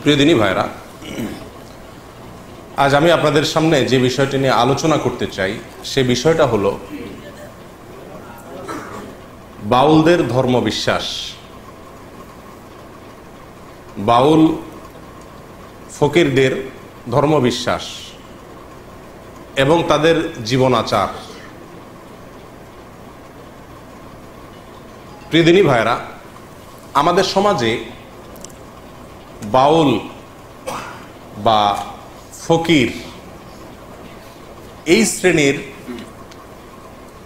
প্রিয় দিনী ভাইরা, আজ আমি আপনাদের সামনে যে বিষয়টি নিয়ে আলোচনা করতে চাই সে বিষয়টা হলো বাউলদের ধর্মবিশ্বাস, বাউল ফকিরদের ধর্মবিশ্বাস এবং তাদের জীবনাচার। প্রিয় দিনী ভাইরা, আমাদের সমাজে বাউল বা ফকির এই শ্রেণীর,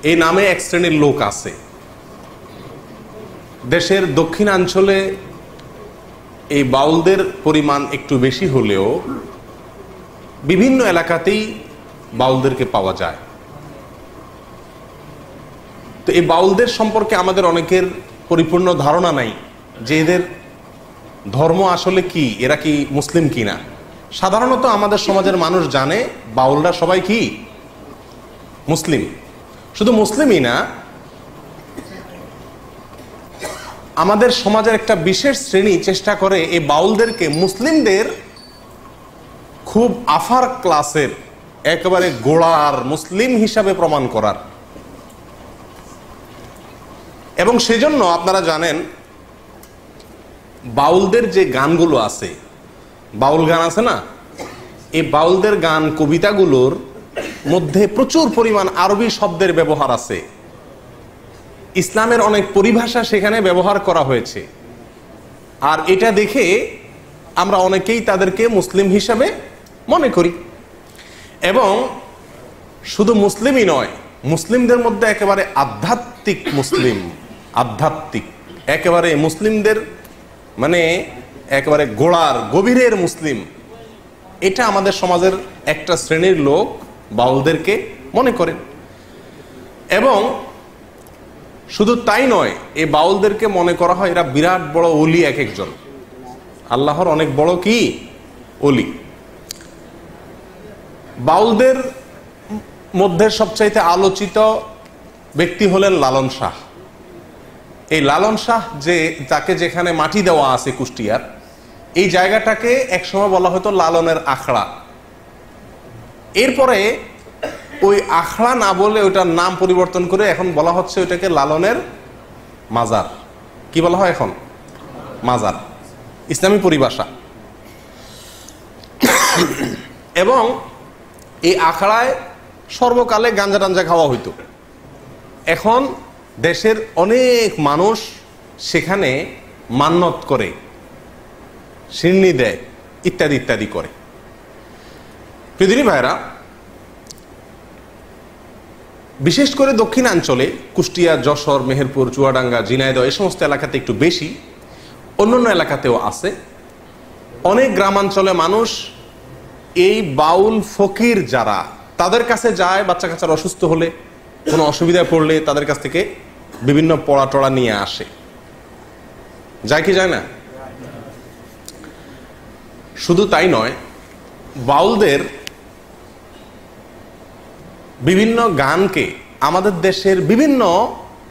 এই নামে এক শ্রেণীর লোক আছে। দেশের দক্ষিণাঞ্চলে এই বাউলদের পরিমাণ একটু বেশি হলেও বিভিন্ন এলাকাতেই বাউলদেরকে পাওয়া যায়। তো এই বাউলদের সম্পর্কে আমাদের অনেকের পরিপূর্ণ ধারণা নাই যে এদের ধর্ম আসলে কি, এরা কি মুসলিম কিনা। সাধারণত আমাদের সমাজের মানুষ জানে বাউলরা সবাই কি মুসলিম। শুধু মুসলিমই না, আমাদের সমাজের একটা বিশেষ শ্রেণী চেষ্টা করে এই বাউলদেরকে মুসলিমদের খুব আফার ক্লাসের, একেবারে গোড়ার মুসলিম হিসাবে প্রমাণ করার। এবং সেজন্য আপনারা জানেন বাউলদের যে গানগুলো আছে, বাউল গান আছে না, এই বাউলদের গান কবিতাগুলোর মধ্যে প্রচুর পরিমাণ আরবি শব্দের ব্যবহার আছে। ইসলামের অনেক পরিভাষা সেখানে ব্যবহার করা হয়েছে। আর এটা দেখে আমরা অনেকেই তাদেরকে মুসলিম হিসাবে মনে করি। এবং শুধু মুসলিমই নয়, মুসলিমদের মধ্যে একেবারে আধ্যাত্মিক মুসলিম, আধ্যাত্মিক একেবারে মুসলিমদের মানে একেবারে গোড়ার গভীরের মুসলিম, এটা আমাদের সমাজের একটা শ্রেণীর লোক বাউলদেরকে মনে করে। এবং শুধু তাই নয়, এই বাউলদেরকে মনে করা হয় এরা বিরাট বড় ওলি, এক একজন আল্লাহর অনেক বড় কি ওলি। বাউলদের মধ্যে সবচাইতে আলোচিত ব্যক্তি হলেন লালন শাহ। এই লালন শাহ, যে তাকে যেখানে মাটি দেওয়া আছে কুষ্টিয়ার, এই জায়গাটাকে একসময় বলা হতো লালনের আখড়া। এরপরে ওই আখড়া না বলে ওইটার নাম পরিবর্তন করে এখন বলা হচ্ছে ওইটাকে লালনের মাজার। কি বলা হয় এখন? মাজার, ইসলামী পরিভাষা। এবং এই আখড়ায় সর্বকালে গাঞ্জা টাঞ্জা খাওয়া হইতো। এখন দেশের অনেক মানুষ সেখানে মান্নত করে, সিন্নি দেয়, ইত্যাদি ইত্যাদি করে। প্রিয় ভাইরা, বিশেষ করে দক্ষিণাঞ্চলে কুষ্টিয়া, যশোর, মেহেরপুর, চুয়াডাঙ্গা, ঝিনাইদহ এই সমস্ত এলাকাতে একটু বেশি, অন্যান্য এলাকাতেও আছে। অনেক গ্রামাঞ্চলে মানুষ এই বাউল ফকির যারা, তাদের কাছে যায়, বাচ্চা কাচ্চারা অসুস্থ হলে, কোনো অসুবিধায় পড়লে তাদের কাছ থেকে বিভিন্ন পড়া টড়া নিয়ে আসে। যায় কি যায় না? শুধু তাই নয়, বাউলদের বিভিন্ন গানকে আমাদের দেশের বিভিন্ন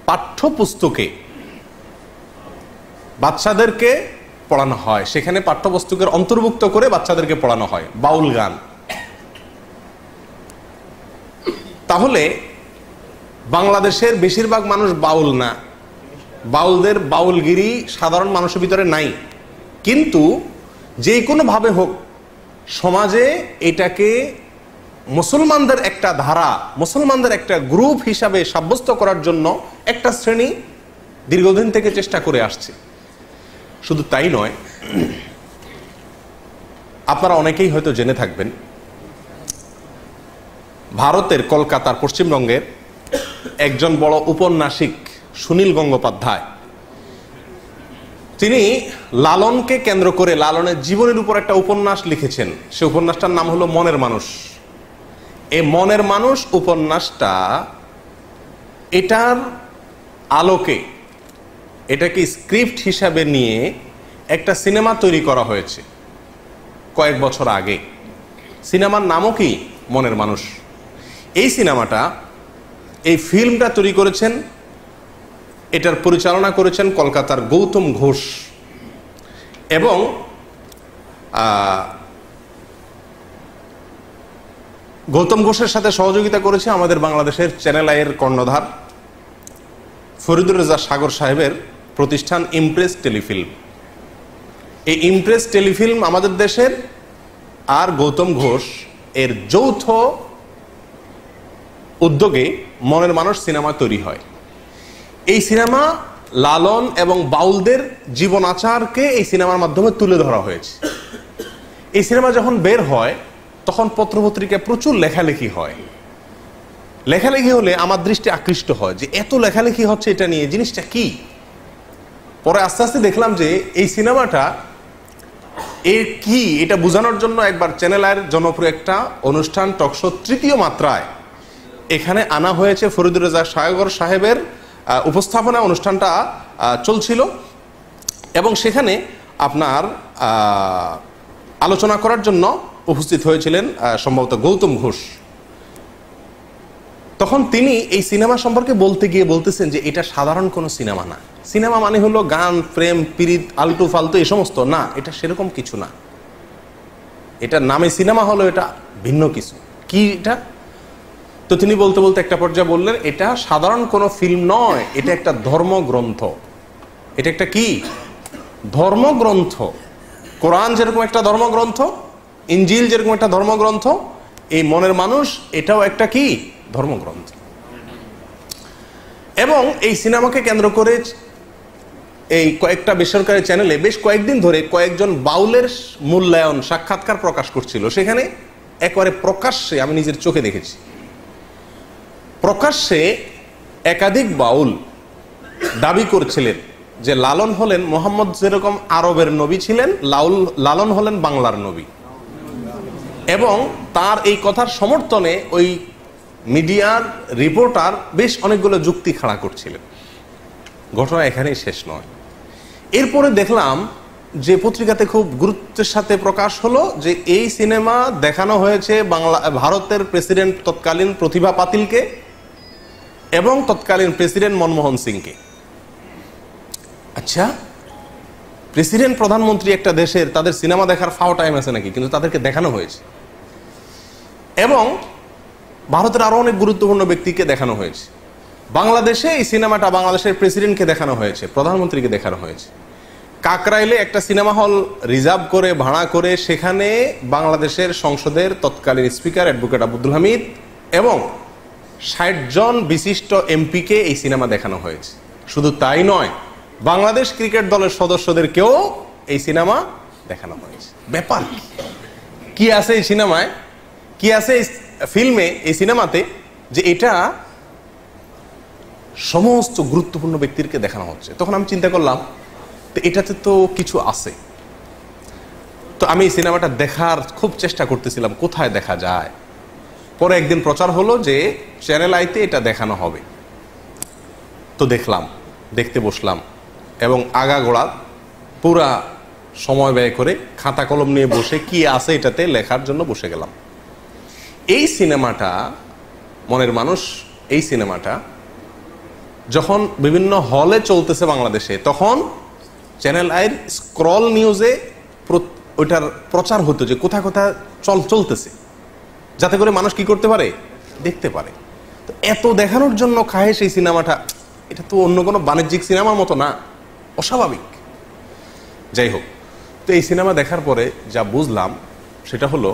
পাঠ্যপুস্তকে বাচ্চাদেরকে পড়ানো হয়। সেখানে পাঠ্যপুস্তকের অন্তর্ভুক্ত করে বাচ্চাদেরকে পড়ানো হয় বাউল গান। তাহলে বাংলাদেশের বেশিরভাগ মানুষ বাউল না, বাউলদের বাউলগিরি সাধারণ মানুষের ভিতরে নাই। কিন্তু যে কোনো ভাবে হোক সমাজে এটাকে মুসলমানদের একটা ধারা, মুসলমানদের একটা গ্রুপ হিসাবে সাব্যস্ত করার জন্য একটা শ্রেণী দীর্ঘদিন থেকে চেষ্টা করে আসছে। শুধু তাই নয়, আপনারা অনেকেই হয়তো জেনে থাকবেন ভারতের কলকাতার পশ্চিমবঙ্গের একজন বড় উপন্যাসিক সুনীল গঙ্গোপাধ্যায়, তিনি লালনকে কেন্দ্র করে লালনের জীবনের উপর একটা উপন্যাস লিখেছেন। সে উপন্যাসটার নাম হলো মনের মানুষ। এই মনের মানুষ উপন্যাসটা, এটার আলোকে এটাকে স্ক্রিপ্ট হিসাবে নিয়ে একটা সিনেমা তৈরি করা হয়েছে কয়েক বছর আগে। সিনেমার নামও কি? মনের মানুষ। এই সিনেমাটা, এই ফিল্মটা তৈরি করেছেন, এটার পরিচালনা করেছেন কলকাতার গৌতম ঘোষ। এবং গৌতম ঘোষের সাথে সহযোগিতা করেছে আমাদের বাংলাদেশের চ্যানেল আইয়ের কর্ণধার ফরিদুর রেজা সাগর সাহেবের প্রতিষ্ঠান ইমপ্রেস টেলিফিল্ম। এই ইমপ্রেস টেলিফিল্ম আমাদের দেশের আর গৌতম ঘোষ এর যৌথ উদ্যোগে মনের মানুষ সিনেমা তৈরি হয়। এই সিনেমা লালন এবং বাউলদের জীবন আচারকে এই সিনেমার মাধ্যমে তুলে ধরা হয়েছে। এই সিনেমা যখন বের হয় তখন পত্রপত্রিকায় প্রচুর লেখালেখি হয়। লেখালেখি হলে আমার দৃষ্টি আকৃষ্ট হয় যে এত লেখালেখি হচ্ছে এটা নিয়ে, জিনিসটা কি। পরে আস্তে আস্তে দেখলাম যে এই সিনেমাটা এর কি এটা বোঝানোর জন্য একবার চ্যানেল আইয়ের জনপ্রিয় একটা অনুষ্ঠান টকশো তৃতীয় মাত্রায় এখানে আনা হয়েছে। ফরিদুর রেজা সাগর সাহেবের উপস্থাপনা অনুষ্ঠানটা চলছিল এবং সেখানে আপনার আলোচনা করার জন্য উপস্থিত হয়েছিলেন সম্ভবত গৌতম ঘোষ। তখন তিনি এই সিনেমা সম্পর্কে বলতে গিয়ে বলতেছেন যে এটা সাধারণ কোনো সিনেমা না। সিনেমা মানে হলো গান, প্রেম, পিরিত, আলতু ফালতু এই সমস্ত না, এটা সেরকম কিছু না। এটা নামে সিনেমা হলো, এটা ভিন্ন কিছু। কি এটা? তো তিনি বলতে বলতে একটা পর্যায়ে বললেন এটা সাধারণ কোনো ফিল্ম নয়, এটা একটা ধর্মগ্রন্থ। এটা একটা কি? ধর্মগ্রন্থ। কোরআন যেরকম একটা ধর্মগ্রন্থ, ইনজিল যেরকম একটা ধর্মগ্রন্থ, এই মনের মানুষ এটাও একটা কি? ধর্মগ্রন্থ। এবং এই সিনেমাকে কেন্দ্র করে এই কয়েকটা বেসরকারি চ্যানেলে বেশ কয়েকদিন ধরে কয়েকজন বাউলের মূল্যায়ন সাক্ষাৎকার প্রকাশ করছিল। সেখানে একেবারে প্রকাশ্যে আমি নিজের চোখে দেখেছি, প্রকাশ্যে একাধিক বাউল দাবি করছিলেন যে লালন হলেন মোহাম্মদ যেরকম আরবের নবী ছিলেন, লালন হলেন বাংলার নবী। এবং তার এই কথার সমর্থনে ওই মিডিয়ার রিপোর্টার বেশ অনেকগুলো যুক্তি খাড়া করছিলেন। ঘটনা এখানেই শেষ নয়। এরপরে দেখলাম যে পত্রিকাতে খুব গুরুত্বের সাথে প্রকাশ হলো যে এই সিনেমা দেখানো হয়েছে ভারতের প্রেসিডেন্ট তৎকালীন প্রতিভা পাতিলকে এবং তৎকালীন প্রেসিডেন্ট মনমোহন সিংকে। আচ্ছা, প্রেসিডেন্ট প্রধানমন্ত্রী একটা দেশের তাদের সিনেমা দেখার ফাও টাইম আছে নাকি? কিন্তু তাদেরকে দেখানো হয়েছে। এবং ভারতের আরো অনেক গুরুত্বপূর্ণ ব্যক্তিকে দেখানো হয়েছে। বাংলাদেশে এই সিনেমাটা বাংলাদেশের প্রেসিডেন্টকে দেখানো হয়েছে, প্রধানমন্ত্রীকে দেখানো হয়েছে। কাকরাইলে একটা সিনেমা হল রিজার্ভ করে ভাড়া করে সেখানে বাংলাদেশের সংসদের তৎকালীন স্পিকার অ্যাডভোকেট আব্দুল হামিদ এবং ৬০ জন বিশিষ্ট এমপিকে এই সিনেমা দেখানো হয়েছে। শুধু তাই নয়, বাংলাদেশ ক্রিকেট দলের সদস্যদেরকেও এই সিনেমা দেখানো হয়েছে। ব্যাপার কি আছে এই সিনেমায়, কি আছে এই ফিল্মে, এই সিনেমাতে, যে এটা সমস্ত গুরুত্বপূর্ণ ব্যক্তিকে দেখানো হচ্ছে। তখন আমি চিন্তা করলাম তো এটাতে তো কিছু আছে। তো আমি এই সিনেমাটা দেখার খুব চেষ্টা করতেছিলাম কোথায় দেখা যায়। পরে একদিন প্রচার হলো যে চ্যানেল আইতে এটা দেখানো হবে। তো দেখলাম, দেখতে বসলাম এবং আগাগোড়া পুরা সময় ব্যয় করে খাতা কলম নিয়ে বসে কি আছে এটাতে লেখার জন্য বসে গেলাম। এই সিনেমাটা মনের মানুষ, এই সিনেমাটা যখন বিভিন্ন হলে চলতেছে বাংলাদেশে, তখন চ্যানেল আইয়ের স্ক্রল নিউজে ওইটার প্রচার হতো যে কোথায় কোথায় চলতেছে, যাতে করে মানুষ কি করতে পারে, দেখতে পারে। তো এত দেখানোর জন্য খায় সেই সিনেমাটা, এটা তো অন্য কোনো বাণিজ্যিক সিনেমার মতো না, অস্বাভাবিক। যাই হোক, তো এই সিনেমা দেখার পরে যা বুঝলাম সেটা হলো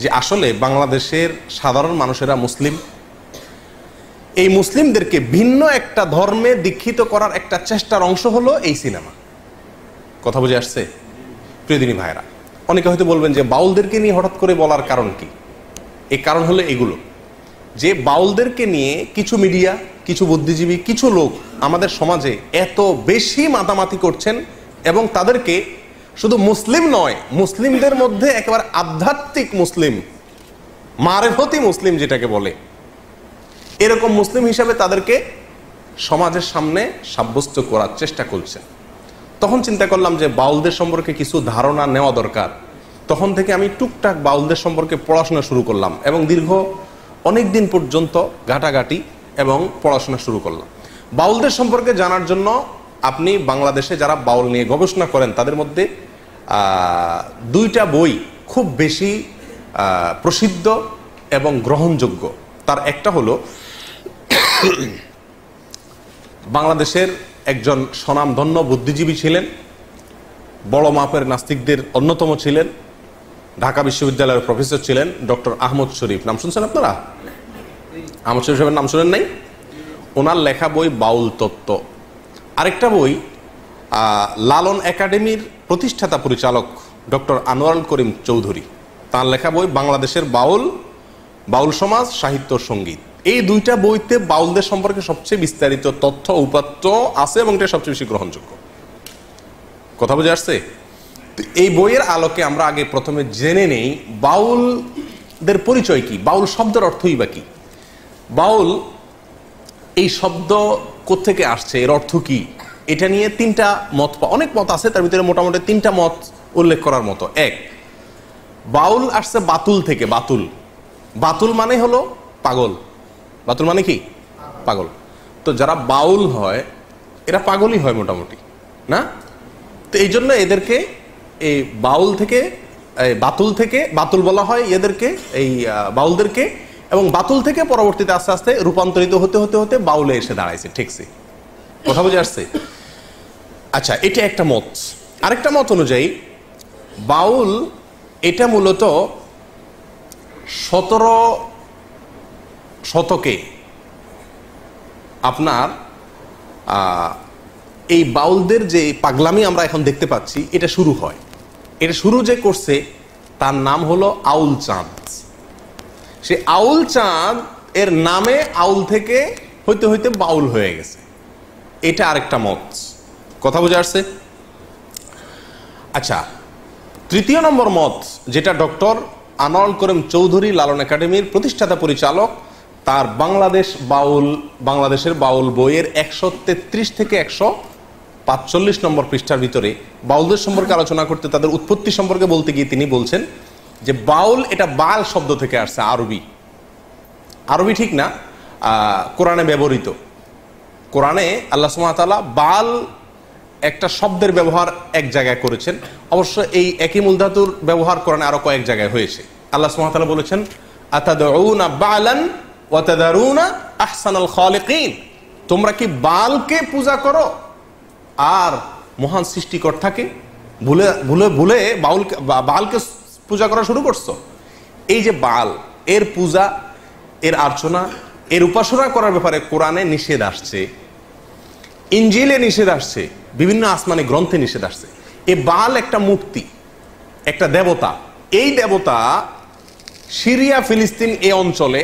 যে আসলে বাংলাদেশের সাধারণ মানুষেরা মুসলিম। এই মুসলিমদেরকে ভিন্ন একটা ধর্মে দীক্ষিত করার একটা চেষ্টার অংশ হলো এই সিনেমা। কথা বুঝে আসছে প্রিয়দিনী ভাইরা? অনেকে হয়তো বলবেন যে বাউলদেরকে নিয়ে হঠাৎ করে বলার কারণ কি? এই কারণ হলো এগুলো, যে বাউলদেরকে নিয়ে কিছু মিডিয়া, কিছু বুদ্ধিজীবী, কিছু লোক আমাদের সমাজে এত বেশি মাতামাতি করছেন এবং তাদেরকে শুধু মুসলিম নয়, মুসলিমদের মধ্যে একেবারে আধ্যাত্মিক মুসলিম, মারেফতি মুসলিম যেটাকে বলে, এরকম মুসলিম হিসাবে তাদেরকে সমাজের সামনে সাব্যস্ত করার চেষ্টা করছেন। তখন চিন্তা করলাম যে বাউলদের সম্পর্কে কিছু ধারণা নেওয়া দরকার। তখন থেকে আমি টুকটাক বাউলদের সম্পর্কে পড়াশোনা শুরু করলাম এবং দীর্ঘ অনেক দিন পর্যন্ত ঘাটাঘাটি এবং পড়াশোনা শুরু করলাম। বাউলদের সম্পর্কে জানার জন্য আপনি বাংলাদেশে যারা বাউল নিয়ে গবেষণা করেন তাদের মধ্যে দুইটা বই খুব বেশি প্রসিদ্ধ এবং গ্রহণযোগ্য। তার একটা হলো বাংলাদেশের একজন স্বনামধন্য বুদ্ধিজীবী ছিলেন, বড় মাপের নাস্তিকদের অন্যতম ছিলেন, ঢাকা বিশ্ববিদ্যালয়ের প্রফেসর ছিলেন ডক্টর আহমদ শরীফ। নাম শুনছেন আপনারা? আহমদ শরীফ সাহেবের নাম শুনেন নাই? ওনার লেখা বই বাউল তত্ত্ব। আরেকটা বই লালন একাডেমির প্রতিষ্ঠাতা পরিচালক ডক্টর আনোয়ারুল করিম চৌধুরী, তার লেখা বই বাংলাদেশের বাউল সমাজ, সাহিত্য, সঙ্গীত। এই দুইটা বইতে বাউলদের সম্পর্কে সবচেয়ে বিস্তারিত তথ্য উপাত্ত আছে এবং এটা সবচেয়ে বেশি গ্রহণযোগ্য। কথা বুঝে আসছে? এই বইয়ের আলোকে আমরা আগে প্রথমে জেনে নেই বাউলদের পরিচয় কি, বাউল শব্দের অর্থই বা কি, বাউল এই শব্দ কোত্থেকে আসছে, এর অর্থ কি, এটা নিয়ে তিনটা মত, অনেক মত আছে, তার ভিতরে মোটামুটি তিনটা মত উল্লেখ করার মতো। এক, বাউল আসছে বাতুল থেকে। বাতুল মানে হলো পাগল। বাতুল মানে কি? পাগল। তো যারা বাউল হয় এরা পাগলই হয় মোটামুটি, না? তো এই জন্য এদেরকে এই বাতুল বলা হয় এদেরকে, এই বাউলদেরকে। এবং বাতুল থেকে পরবর্তীতে আস্তে আস্তে রূপান্তরিত হতে হতে হতে বাউলে এসে দাঁড়াইছে। ঠিকছে? কথা বুঝে আসছে? আচ্ছা, এটা একটা মত। আরেকটা মত অনুযায়ী বাউল এটা মূলত 17 শতকে আপনার এই বাউলদের যে পাগলামি আমরা এখন দেখতে পাচ্ছি এটা শুরু হয়। এটা শুরু যে করছে তার নাম হলো আউল চাঁদ। সে আউল চাঁদ এর নামে আউল থেকে হইতে হইতে বাউল হয়ে গেছে। এটা আরেকটা মত। কথা বুঝে আসছে? আচ্ছা, তৃতীয় নম্বর মত, যেটা ডক্টর আনোয়ারুল করিম চৌধুরী লালন একাডেমির প্রতিষ্ঠাতা পরিচালক, তার বাংলাদেশের বাউল বইয়ের 133 থেকে 145 নম্বর পৃষ্ঠার ভিতরে বাউলদের সম্পর্কে আলোচনা করতে, তাদের উৎপত্তি সম্পর্কে বলতে গিয়ে তিনি বলছেন যে বাউল এটা বাল শব্দ থেকে আসছে। আরবি ঠিক না, কোরআনে ব্যবহৃত। কোরআনে আল্লাহ সুবহানাহু ওয়া তাআলা বাল একটা শব্দের ব্যবহার এক জায়গায় করেছেন। অবশ্য এই একই মূল ধাতুর ব্যবহার কোরআনে আরো কয়েক জায়গায় হয়েছে। আল্লাহ সুবহানাহু ওয়া তাআলা বলেছেন, আতাদউনা বালান ওয়া তাদারুনা আহসানাল খালিকিন, তোমরা কি বালকে পূজা করো আর মহান সৃষ্টিকর্তাকে ভুলে বালকে পূজা করা শুরু করছো। এই যে বাল, এর পূজা, এর আর্চনা, এর উপাসনা করার ব্যাপারে কোরআনে নিষেধ আসছে, ইনজিলে নিষেধ আসছে, বিভিন্ন আসমানি গ্রন্থে নিষেধ আসছে। এ বাল একটা মূর্তি, একটা দেবতা। এই দেবতা সিরিয়া, ফিলিস্তিন এই অঞ্চলে,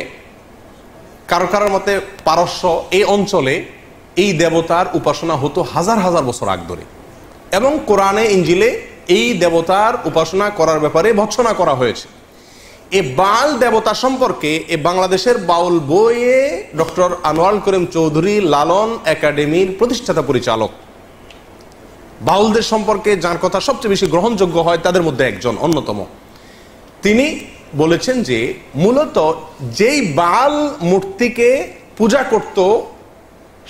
কারো মতে পারস্য এই অঞ্চলে এই দেবতার উপাসনা হতো হাজার হাজার বছর আগ ধরে। এবং কোরআনে ইনজিলে এই দেবতার উপাসনা করার ব্যাপারে ভৎসনা করা হয়েছে। এই বাল দেবতা সম্পর্কে এই বাংলাদেশের বাউল বইয়ে ডক্টর আনোয়ারুল করিম চৌধুরী লালন একাডেমির প্রতিষ্ঠাতা পরিচালক, বাউলদের সম্পর্কে যার কথা সবচেয়ে বেশি গ্রহণযোগ্য হয় তাদের মধ্যে একজন অন্যতম, তিনি বলেছেন যে মূলত যেই বাল মূর্তিকে পূজা করত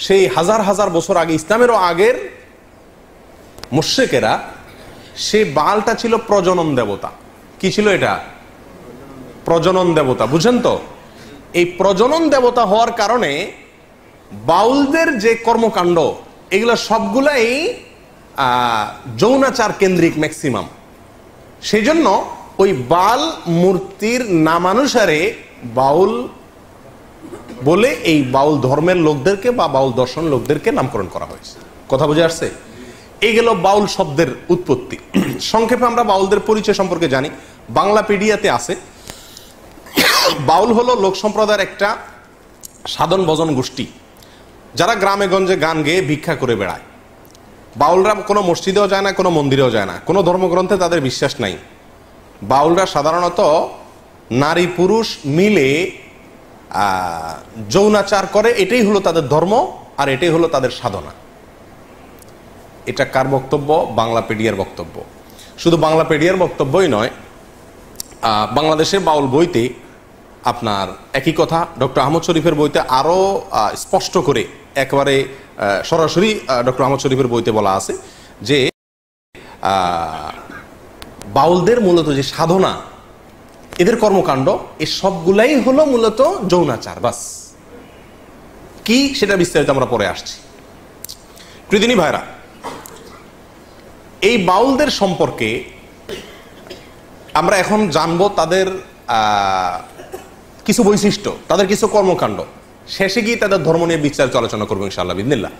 সেই হাজার হাজার বছর আগে, ইসলামেরও আগের মুশরিকেরা, সেই বালটা ছিল প্রজনন দেবতা। কি ছিল এটা? প্রজনন দেবতা। বুঝেন তো? এই প্রজনন দেবতা হওয়ার কারণে বাউলদের যে কর্মকাণ্ড এগুলো সবগুলাই যৌনাচার কেন্দ্রিক ম্যাক্সিমাম। সেই জন্য ওই বাল মূর্তির নামানুসারে বাউল বলে এই বাউল ধর্মের লোকদেরকে বা বাউল দর্শন লোকদেরকে নামকরণ করা হয়েছে। কথা বুঝে আসছে? এই গেল বাউল শব্দের উৎপত্তি। সংক্ষেপে আমরা বাউলদের পরিচয় সম্পর্কে জানি। বাংলাপিডিয়াতে আছে, বাউল হলো লোক সম্প্রদায়ের একটা সাধন ভজন গোষ্ঠী যারা গ্রামে গঞ্জে গান গেয়ে ভিক্ষা করে বেড়ায়। বাউলরা কোনো মসজিদেও যায় না, কোনো মন্দিরেও যায় না, কোনো ধর্মগ্রন্থে তাদের বিশ্বাস নাই। বাউলরা সাধারণত নারী পুরুষ মিলে যৌনাচার করে, এটাই হলো তাদের ধর্ম আর এটাই হলো তাদের সাধনা। এটা কার বক্তব্য? বাংলাপিডিয়ার বক্তব্য। শুধু বাংলাপিডিয়ার বক্তব্যই নয়, বাংলাদেশের বাউল বইতে আপনার একই কথা ডক্টর আহমদ শরীফের বইতে আরো স্পষ্ট করে একেবারে সরাসরি ডক্টর আহমদ শরীফের বইতে বলা আছে যে বাউলদের মূলত যে সাধনা, এদের কর্মকাণ্ড, এই সবগুলাই হলো মূলত যৌনাচার। বাস কি সেটা বিস্তারিত আমরা পরে আসছি। প্রীতিনী ভাইরা, এই বাউলদের সম্পর্কে আমরা এখন জানবো তাদের কিছু বৈশিষ্ট্য, তাদের কিছু কর্মকাণ্ড, শেষে গিয়ে তাদের ধর্ম নিয়ে বিস্তারিত আলোচনা করবো ইনশাআল্লাহ বিদিনিল্লাহ।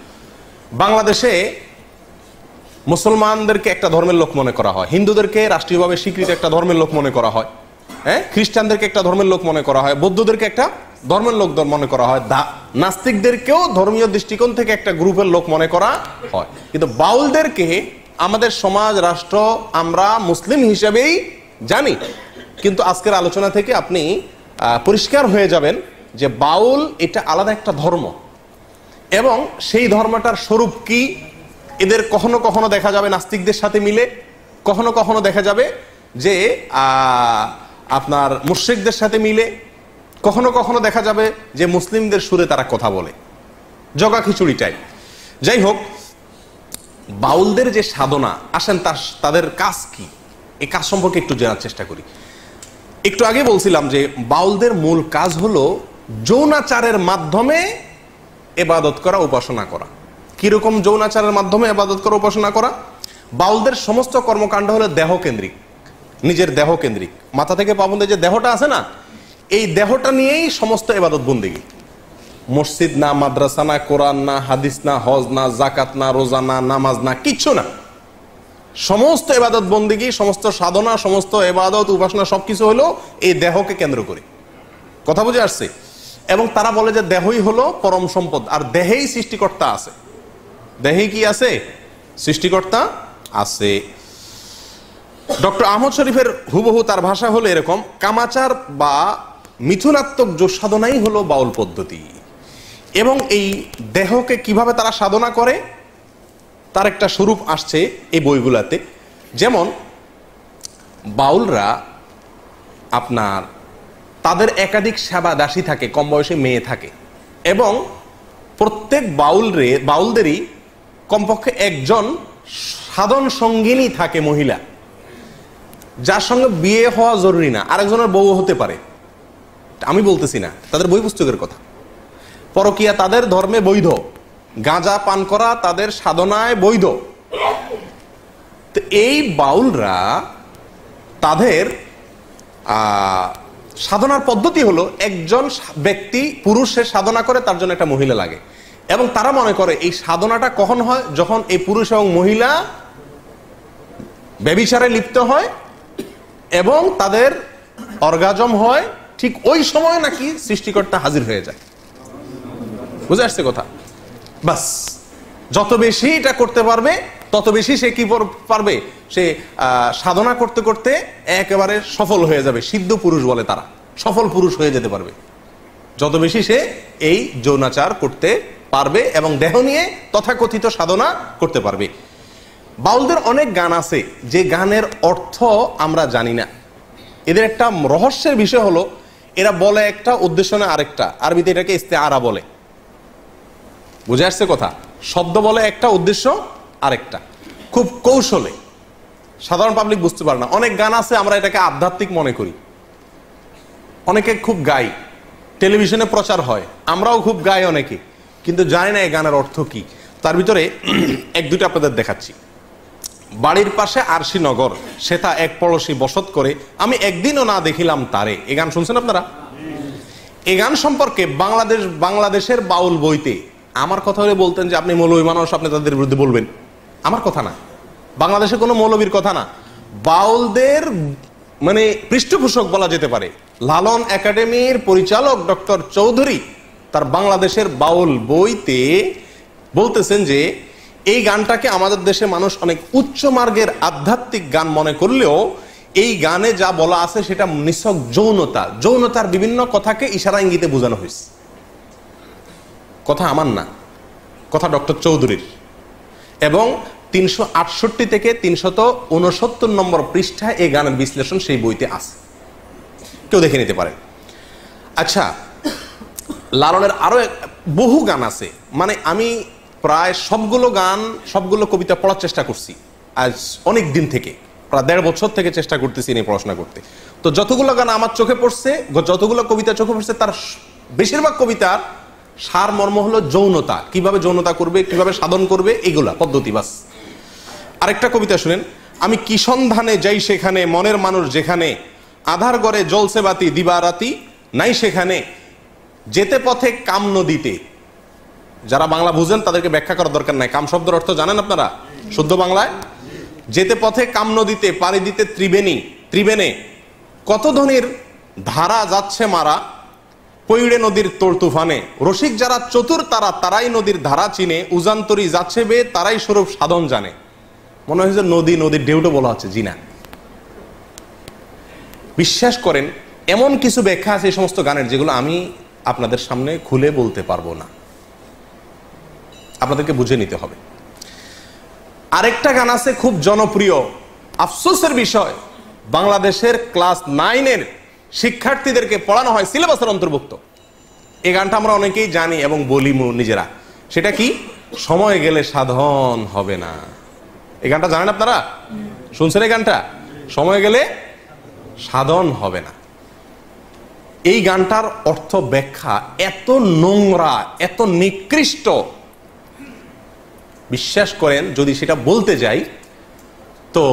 বাংলাদেশে মুসলমানদেরকে একটা ধর্মের লোক মনে করা হয়, হিন্দুদেরকে রাষ্ট্রীয়ভাবে স্বীকৃত একটা ধর্মের লোক মনে করা হয়, হ্যাঁ, খ্রিস্টানদেরকে একটা ধর্মের লোক মনে করা হয়, বৌদ্ধদেরকে একটা ধর্মের লোক মনে করা হয়, নাস্তিকদেরকেও ধর্মীয় দৃষ্টিকোণ থেকে একটা গ্রুপের লোক মনে করা হয়। কিন্তু বাউলদেরকে আমাদের সমাজ, রাষ্ট্র, আমরা মুসলিম হিসেবেই জানি। কিন্তু আজকের আলোচনা থেকে আপনি পরিষ্কার হয়ে যাবেন যে বাউল এটা আলাদা একটা ধর্ম, এবং সেই ধর্মটার স্বরূপ কি। এদের কখনো কখনো দেখা যাবে নাস্তিকদের সাথে মিলে, কখনো কখনো দেখা যাবে যে আপনার মুশরিকদের সাথে মিলে, কখনো কখনো দেখা যাবে যে মুসলিমদের সুরে তারা কথা বলে, জগা খিচুড়ি টাইপ। যাই হোক, বাউলদের যে সাধনা, আসেন তাদের কাজ কি, এই কাজ সম্পর্কে একটু জানার চেষ্টা করি। একটু আগে বলছিলাম যে বাউলদের মূল কাজ হলো যৌনাচারের মাধ্যমে ইবাদত করা, উপাসনা করা। কিরকম যৌনাচারের মাধ্যমে ইবাদত করা, উপাসনা করা? বাউলদের সমস্ত কর্মকাণ্ড হলো দেহ কেন্দ্রিক, নিজের দেহ কেন্দ্রিক। মাথা থেকে পা পর্যন্ত যে দেহটা আছে না, এই দেহটা নিয়েই সমস্ত ইবাদত বন্দেগী। মসজিদ না, মাদ্রাসা না, কোরআন না, হাদিস না, হজ না, জাকাত না, রোজা না, নামাজ না, কিচ্ছু না। সমস্ত ইবাদত বন্দেগী, সমস্ত সাধনা, সমস্ত ইবাদত, উপাসনা সবকিছু হলো এই দেহকে কেন্দ্র করে। কথা বুঝে আসছে? এবং তারা বলে যে দেহই হলো পরম সম্পদ, আর দেহেই সৃষ্টিকর্তা আছে। দেহেই কি আছে? সৃষ্টিকর্তা আছে। ডক্টর আহমদ শরীফের হুবহু তার ভাষা হলো এরকম, কামাচার বা মিথুনাত্মক যোগ সাধনাই হলো বাউল পদ্ধতি। এবং এই দেহকে কিভাবে তারা সাধনা করে তার একটা স্বরূপ আসছে এই বইগুলাতে। যেমন বাউলরা আপনার তাদের একাধিক সেবা দাসী থাকে, কম বয়সী মেয়ে থাকে, এবং প্রত্যেক বাউলদেরই কমপক্ষে একজন সাধন সঙ্গিনী থাকে, মহিলা, যার সঙ্গে বিয়ে হওয়া জরুরি না, আরেকজনের বউ হতে পারে। আমি বলতেছি না, তাদের বই পুস্তকের কথা। পরকীয়া তাদের ধর্মে বৈধ, গাঁজা পান করা তাদের সাধনায় বৈধ। তো এই বাউলরা তাদের সাধনার পদ্ধতি হলো, একজন ব্যক্তি পুরুষের সাধনা করে, তার জন্য একটা মহিলা লাগে। এবং তারা মনে করে এই সাধনাটা কখন হয়? যখন এই পুরুষ এবং মহিলা ব্যভিচারে লিপ্ত হয় এবং তাদের অর্গাজম হয়, ঠিক ওই সময় নাকি সৃষ্টিকর্তা হাজির হয়ে যায়। বুঝে আসছে কথা? বাস, যত বেশি এটা করতে পারবে তত বেশি সে কি পারবে, সে সাধনা করতে করতে একেবারে সফল হয়ে যাবে। সিদ্ধ পুরুষ বলে তারা, সফল পুরুষ হয়ে যেতে পারবে যত বেশি সে এই যৌনাচার করতে পারবে এবং দেহ নিয়ে তথাকথিত সাধনা করতে পারবে। বাউলদের অনেক গান আছে যে গানের অর্থ আমরা জানি না। এদের একটা রহস্যের বিষয় হলো, এরা বলে একটা, উদ্দেশ্য না আরেকটা। আরবিতে এটাকে ইস্তেআরা বলে। বুঝে আসছে কথা? শব্দ বলে একটা, উদ্দেশ্য আরেকটা, খুব কৌশলে। সাধারণ পাবলিক বুঝতে পারে না। অনেক গান আছে আমরা এটাকে আধ্যাত্মিক মনে করি, অনেকে খুব গাই, টেলিভিশনে প্রচার হয়, আমরাও খুব গাই অনেকে, কিন্তু জানি না এই গানের অর্থ কি। তার ভিতরে এক দুটো আপনাদের দেখাচ্ছি। বাড়ির পাশে আরশি নগর, সেথা এক পড়শি বসত করে, আমি একদিনও না দেখিলাম তারে। এই গান শুনছেন আপনারা? এই গান সম্পর্কে বাংলাদেশের বাউল বইতে আমার কথা হলে বলতেন যে আপনি মৌলবী মানুষ, আপনি তাদের বিরুদ্ধে বলবেন। আমার কথা না, বাংলাদেশে কোনো মৌলবীর কথা না, বাউলদের মানে পৃষ্ঠপোষক বলা যেতে পারে। লালন একাডেমির পরিচালক ডক্টর চৌধুরী তার বাংলাদেশের বাউল বইতে বলতেছেন যে এই গানটাকে আমাদের দেশে মানুষ অনেক উচ্চ মার্গের আধ্যাত্মিক গান মনে করলেও এই গানে যা বলা আছে সেটা নিছক যৌনতা, যৌনতার বিভিন্ন কথাকে ইশারা ইঙ্গিতে বোঝানো হয়েছে। কথা আমার না, কথা ডক্টর চৌধুরীর। এবং 368 থেকে 369 নম্বর পৃষ্ঠায় এই গানের বিশ্লেষণ সেই বইতে আছে, কেউ দেখে নিতে পারে। আচ্ছা, লালনের আরো বহু গান আছে, মানে আমি প্রায় সবগুলো গান, সবগুলো কবিতা পড়ার চেষ্টা করছি আজ অনেক দিন থেকে, প্রায় 1.5 বছর থেকে চেষ্টা করতেছি নিয়ে পড়াশোনা করতে। তো যতগুলো গান আমার চোখে পড়ছে, যতগুলো কবিতা চোখে পড়ছে, তার বেশিরভাগ কবিতার সার মর্ম হলো যৌনতা, কিভাবে যৌনতা করবে, কিভাবে সাধন করবে, এগুলা পদ্ধতি বাস। আরেকটা কবিতা শুনেন, আমি কি সন্ধানে যাই সেখানে, মনের মানুষ যেখানে, আধার ঘরে জ্বলছে বাতি দিবারাতি নাই সেখানে, যেতে পথে কাম নদীতে। যারা বাংলা বুঝেন তাদেরকে ব্যাখ্যা করার দরকার নাই, কাম শব্দের অর্থ জানেন আপনারা শুদ্ধ বাংলায়? যেতে পথে কাম নদীতে, পাড়ি দিতে ত্রিবেণে, কত ধনির ধারা যাচ্ছে মারা, পইড়ে নদীর তোর তুফানে, রসিক যারা চতুর তারাই নদীর ধারা চিনে, উজান্তরি যাচ্ছে বে তারাই স্বরূপ সাধন জানে। মনে হয় যে নদীর ঢেউটা বলা হচ্ছে, জি না। বিশ্বাস করেন এমন কিছু ব্যাখ্যা আছে এই সমস্ত গানের যেগুলো আমি আপনাদের সামনে খুলে বলতে পারবো না, আপনাদেরকে বুঝে নিতে হবে। আরেকটা গান আছে খুব জনপ্রিয়, আফসোসের বিষয়, বাংলাদেশের ক্লাস 9-এর শিক্ষার্থীদেরকে পড়ানো হয়, সিলেবাসের অন্তর্ভুক্ত। এই গানটা আমরা অনেকেই জানি এবং বলি নিজেরা। সেটা কি? সময় গেলে সাধন হবে না। এই গানটা জানেন আপনারা? শুনছেন এই গানটা? সময় গেলে সাধন হবে না। এই গানটার অর্থ ব্যাখ্যা এত নোংরা, এত নিকৃষ্ট, বিশ্বাস করেন যদি সেটা বলতে যাই তো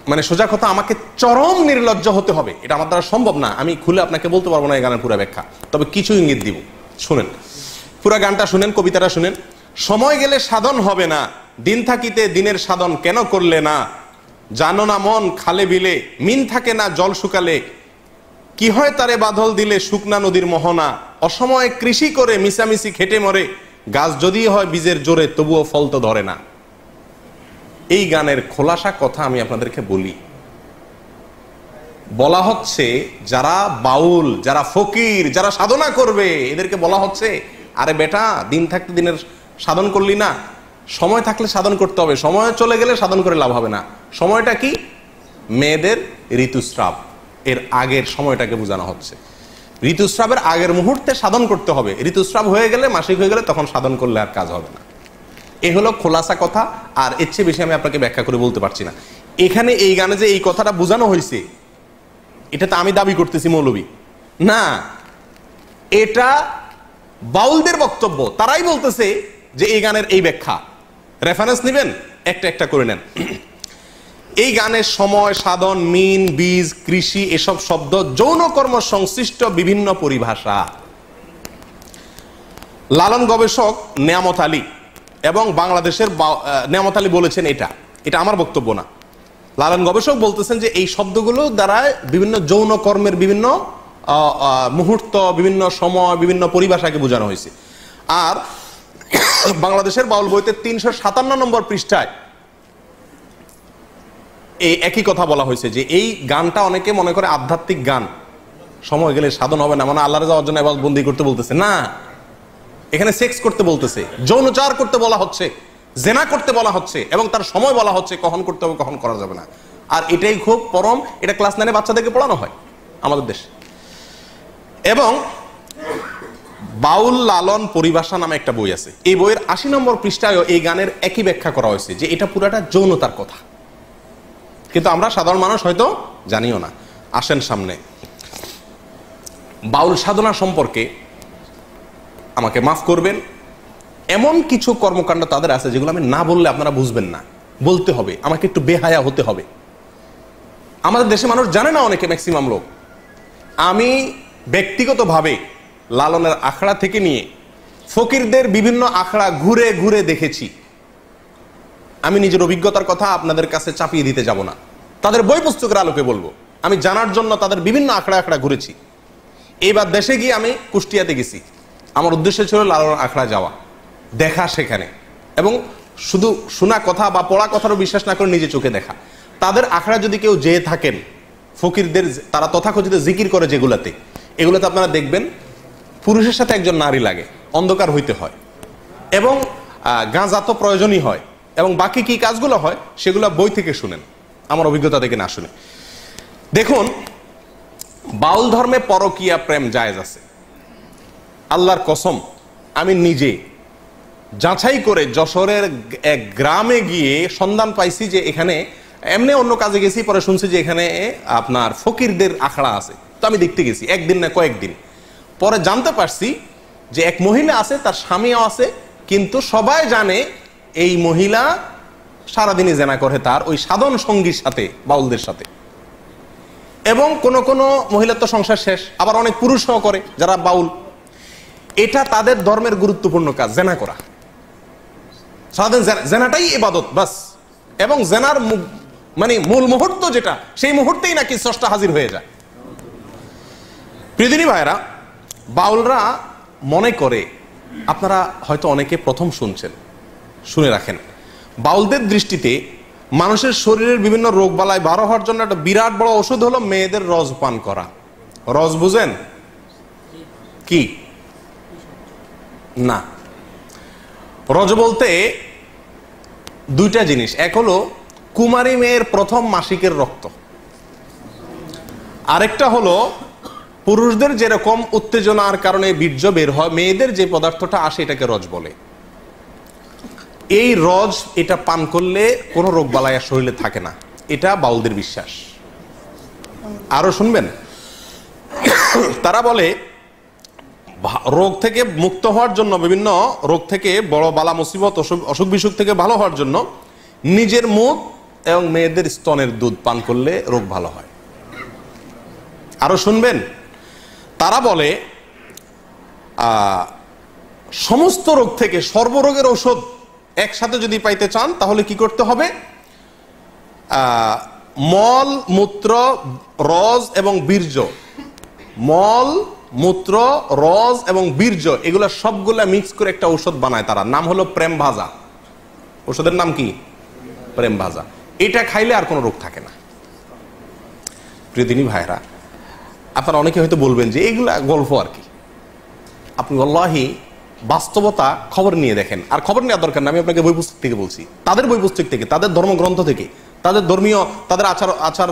মানে সোজা কথা আমাকে চরম নির্লজ্জ হতে হবে, এটা আমার দ্বারা সম্ভব না। আমি খুলে আপনাকে বলতে পারবো না এই গানের পুরো ব্যাখ্যা, তবে কিছু ইঙ্গিত দিব। শুনেন পুরো গানটা, শুনেন কবিতাটা শুনেন। সময় গেলে সাধন হবে না, দিন থাকিতে দিনের সাধন কেন করলে না, জানো না মন খালে বিলে মিন থাকে না জল শুকালে, কি হয় তারে বাদল দিলে শুকনা নদীর মোহনা, অসময়ে কৃষি করে মিশামিশি খেটে মরে, গাছ যদি হয় বীজের জোরে তবুও ফল তো ধরে না। এই গানের খোলাসা কথা আমি আপনাদেরকে বলি। বলা হচ্ছে যারা বাউল, যারা ফকির, যারা সাধনা করবে, এদেরকে বলা হচ্ছে আরে বেটা, দিন থাকতে দিনের সাধন করলি না, সময় থাকলে সাধন করতে হবে, সময় চলে গেলে সাধন করে লাভ হবে না। সময়টা কি? মেয়েদের ঋতুস্রাব, এর আগের সময়টাকে বোঝানো হচ্ছে। ঋতুস্রাবের আগের মুহূর্তে সাধন করতে হবে, ঋতুস্রাব হয়ে গেলে, মাসিক হয়ে গেলে তখন সাধন করলে আর কাজ হবে না। এ হলো খোলাসা কথা, আর এর চেয়ে বেশি আমি আপনাকে ব্যাখ্যা করে বলতে পারছি না। এখানে এই গানে যে এই কথাটা বোঝানো হয়েছে, এটা তো আমি দাবি করতেছি মৌলবী না, এটা বাউলদের বক্তব্য। তারাই বলতেছে যে এই গানের এই ব্যাখ্যা। রেফারেন্স নেবেন, একটা একটা করে নেন। এই গানের সময়, সাধন, মিন, বীজ, কৃষি এসব শব্দ যৌন কর্ম সংশ্লিষ্ট বিভিন্ন পরিভাষা। লালন গবেষক নেয়ামত আলী এবং বাংলাদেশের নেয়ামত আলী বলেছেন, এটা আমার বক্তব্য না, লালন গবেষক বলতেছেন যে এই শব্দগুলো দ্বারা বিভিন্ন যৌন কর্মের বিভিন্ন মুহূর্ত, বিভিন্ন সময়, বিভিন্ন পরিভাষাকে বোঝানো হয়েছে। আর বাংলাদেশের বাউল বইতে 357 নম্বর পৃষ্ঠায় এই একই কথা বলা হয়েছে যে এই গানটা অনেকে মনে করে আধ্যাত্মিক গান, সময় গেলে সাধন হবে না, মানে আল্লাহর যাওয়ার জন্য এবার বন্দি করতে বলতেছে না, এখানে সেক্স করতে বলতেছে, যৌনচার করতে বলা হচ্ছে, জেনা করতে বলা হচ্ছে, এবং তার সময় বলা হচ্ছে কখন করতে হবে, কখন করা যাবে না। আর এটাই খুব পরম, এটা ক্লাস 9-এ বাচ্চাদেরকে পড়ানো হয় আমাদের দেশে। এবং বাউল লালন পরিভাষা নামে একটা বই আছে, এই বইয়ের 80 নম্বর পৃষ্ঠায় এই গানের একই ব্যাখ্যা করা হয়েছে যে এটা পুরাটা যৌনতার কথা, কিন্তু আমরা সাধারণ মানুষ হয়তো জানিও না। আসেন সামনে। বাউল সাধনা সম্পর্কে আমাকে মাফ করবেন, এমন কিছু কর্মকাণ্ড তাদের আছে যেগুলো আমি না বললে আপনারা বুঝবেন না, বলতে হবে, আমাকে একটু বেহায়া হতে হবে। আমাদের দেশে মানুষ জানে না, অনেকে, ম্যাক্সিমাম লোক। আমি ব্যক্তিগতভাবে লালনের আখড়া থেকে নিয়ে ফকিরদের বিভিন্ন আখড়া ঘুরে ঘুরে দেখেছি। আমি নিজের অভিজ্ঞতার কথা আপনাদের কাছে চাপিয়ে দিতে যাব না, তাদের বই পুস্তকের আলোকে বলবো। আমি জানার জন্য তাদের বিভিন্ন আখড়া আখড়া ঘুরেছি। এইবার দেশে গিয়ে আমি কুষ্টিয়াতে গেছি, আমার উদ্দেশ্য ছিল লালনের আখড়া যাওয়া, দেখা সেখানে, এবং শুধু শোনা কথা বা পড়া কথারও বিশ্বাস না করে নিজে চোখে দেখা। তাদের আখড়া যদি কেউ যেয়ে থাকেন, ফকিরদের তারা তথাকথিত জিকির করে যেগুলাতে, এগুলোতে আপনারা দেখবেন পুরুষের সাথে একজন নারী লাগে, অন্ধকার হইতে হয়, এবং গাঁজা তো প্রয়োজনই হয়, এবং বাকি কি কাজগুলো হয় সেগুলো বই থেকে শুনেন, আমার অভিজ্ঞতা থেকে না শুনে। দেখুন, বাউল ধর্মে পরকীয়া প্রেম জায়েজ আছে। আল্লাহর কসম, আমি নিজে যাচাই করে যশোরের এক গ্রামে গিয়ে সন্ধান পাইছি যে এখানে এমনি অন্য কাজে গেছি, পরে শুনছি যে এখানে আপনার ফকিরদের আখড়া আছে। তো আমি দেখতে গেছি, একদিন না কয়েকদিন পরে জানতে পারছি যে এক মহিলা আছে, তার স্বামীও আছে, কিন্তু সবাই জানে এই মহিলা সারাদিনই জেনা করে তার ওই সাধন সঙ্গীর সাথে, বাউলদের সাথে। এবং কোন কোন মহিলার তো সংসার শেষ, আবার অনেক পুরুষও করে যারা বাউল। এটা তাদের ধর্মের গুরুত্বপূর্ণ কাজ, জেনা করা। সারাদিন জেনাটাই ইবাদত বাস। এবং জেনার মানে মূল মুহূর্ত যেটা, সেই মুহূর্তেই নাকি স্রষ্টা হাজির হয়ে যায়। প্রিয়দিনী ভাইরা, বাউলরা মনে করে, আপনারা হয়তো অনেকে প্রথম শুনছেন, শুনে রাখেন, বাউলদের দৃষ্টিতে মানুষের শরীরের বিভিন্ন রোগ বালাই ভালো হওয়ার জন্য একটা বিরাট বড় ওষুধ হলো মেয়েদের রস পান করা। রস বুঝেন কি? না, রজ বলতে দুইটা জিনিস। এক হলো কুমারী মেয়ের প্রথম মাসিকের রক্ত, আরেকটা হলো পুরুষদের যেরকম উত্তেজনার কারণে বীর্য বের হয়, মেয়েদের যে পদার্থটা আসে এটাকে রজ বলে। এই রজ, এটা পান করলে কোনো রোগ বালাই আর শরীরে থাকে না, এটা বাউলদের বিশ্বাস। আরো শুনবেন, তারা বলে রোগ থেকে মুক্ত হওয়ার জন্য, বিভিন্ন রোগ থেকে, বড় বালা মুসিবত, অসুখ বিসুখ থেকে ভালো হওয়ার জন্য নিজের মুখ এবং মেয়েদের স্তনের দুধ পান করলে রোগ ভালো হয়। আরো শুনবেন, তারা বলে সমস্ত রোগ থেকে সর্বরোগের ঔষধ একসাথে যদি পাইতে চান তাহলে কি করতে হবে? মল, মূত্র, রজ এবং বীর্য, মল, মূত্র, রজ এবং বীর্য, এগুলা সবগুলা মিক্স করে একটা ঔষধ বানায় তারা, নাম হলো প্রেম ভাজা। ওষুধের নাম কি? প্রেম ভাজা। এটা খাইলে আর কোনো রোগ থাকে না। প্রিয়দিনী ভাইরা, আপনারা অনেকে হয়তো বলবেন যে এগুলা গল্প আর কি। আপনি আল্লাহি বাস্তবতা খবর নিয়ে দেখেন। আর খবর নেওয়ার দরকার না, আমি আপনাকে বই পুস্তক থেকে বলছি, তাদের বই পুস্তক থেকে, তাদের ধর্মগ্রন্থ থেকে, তাদের ধর্মীয়, তাদের আচার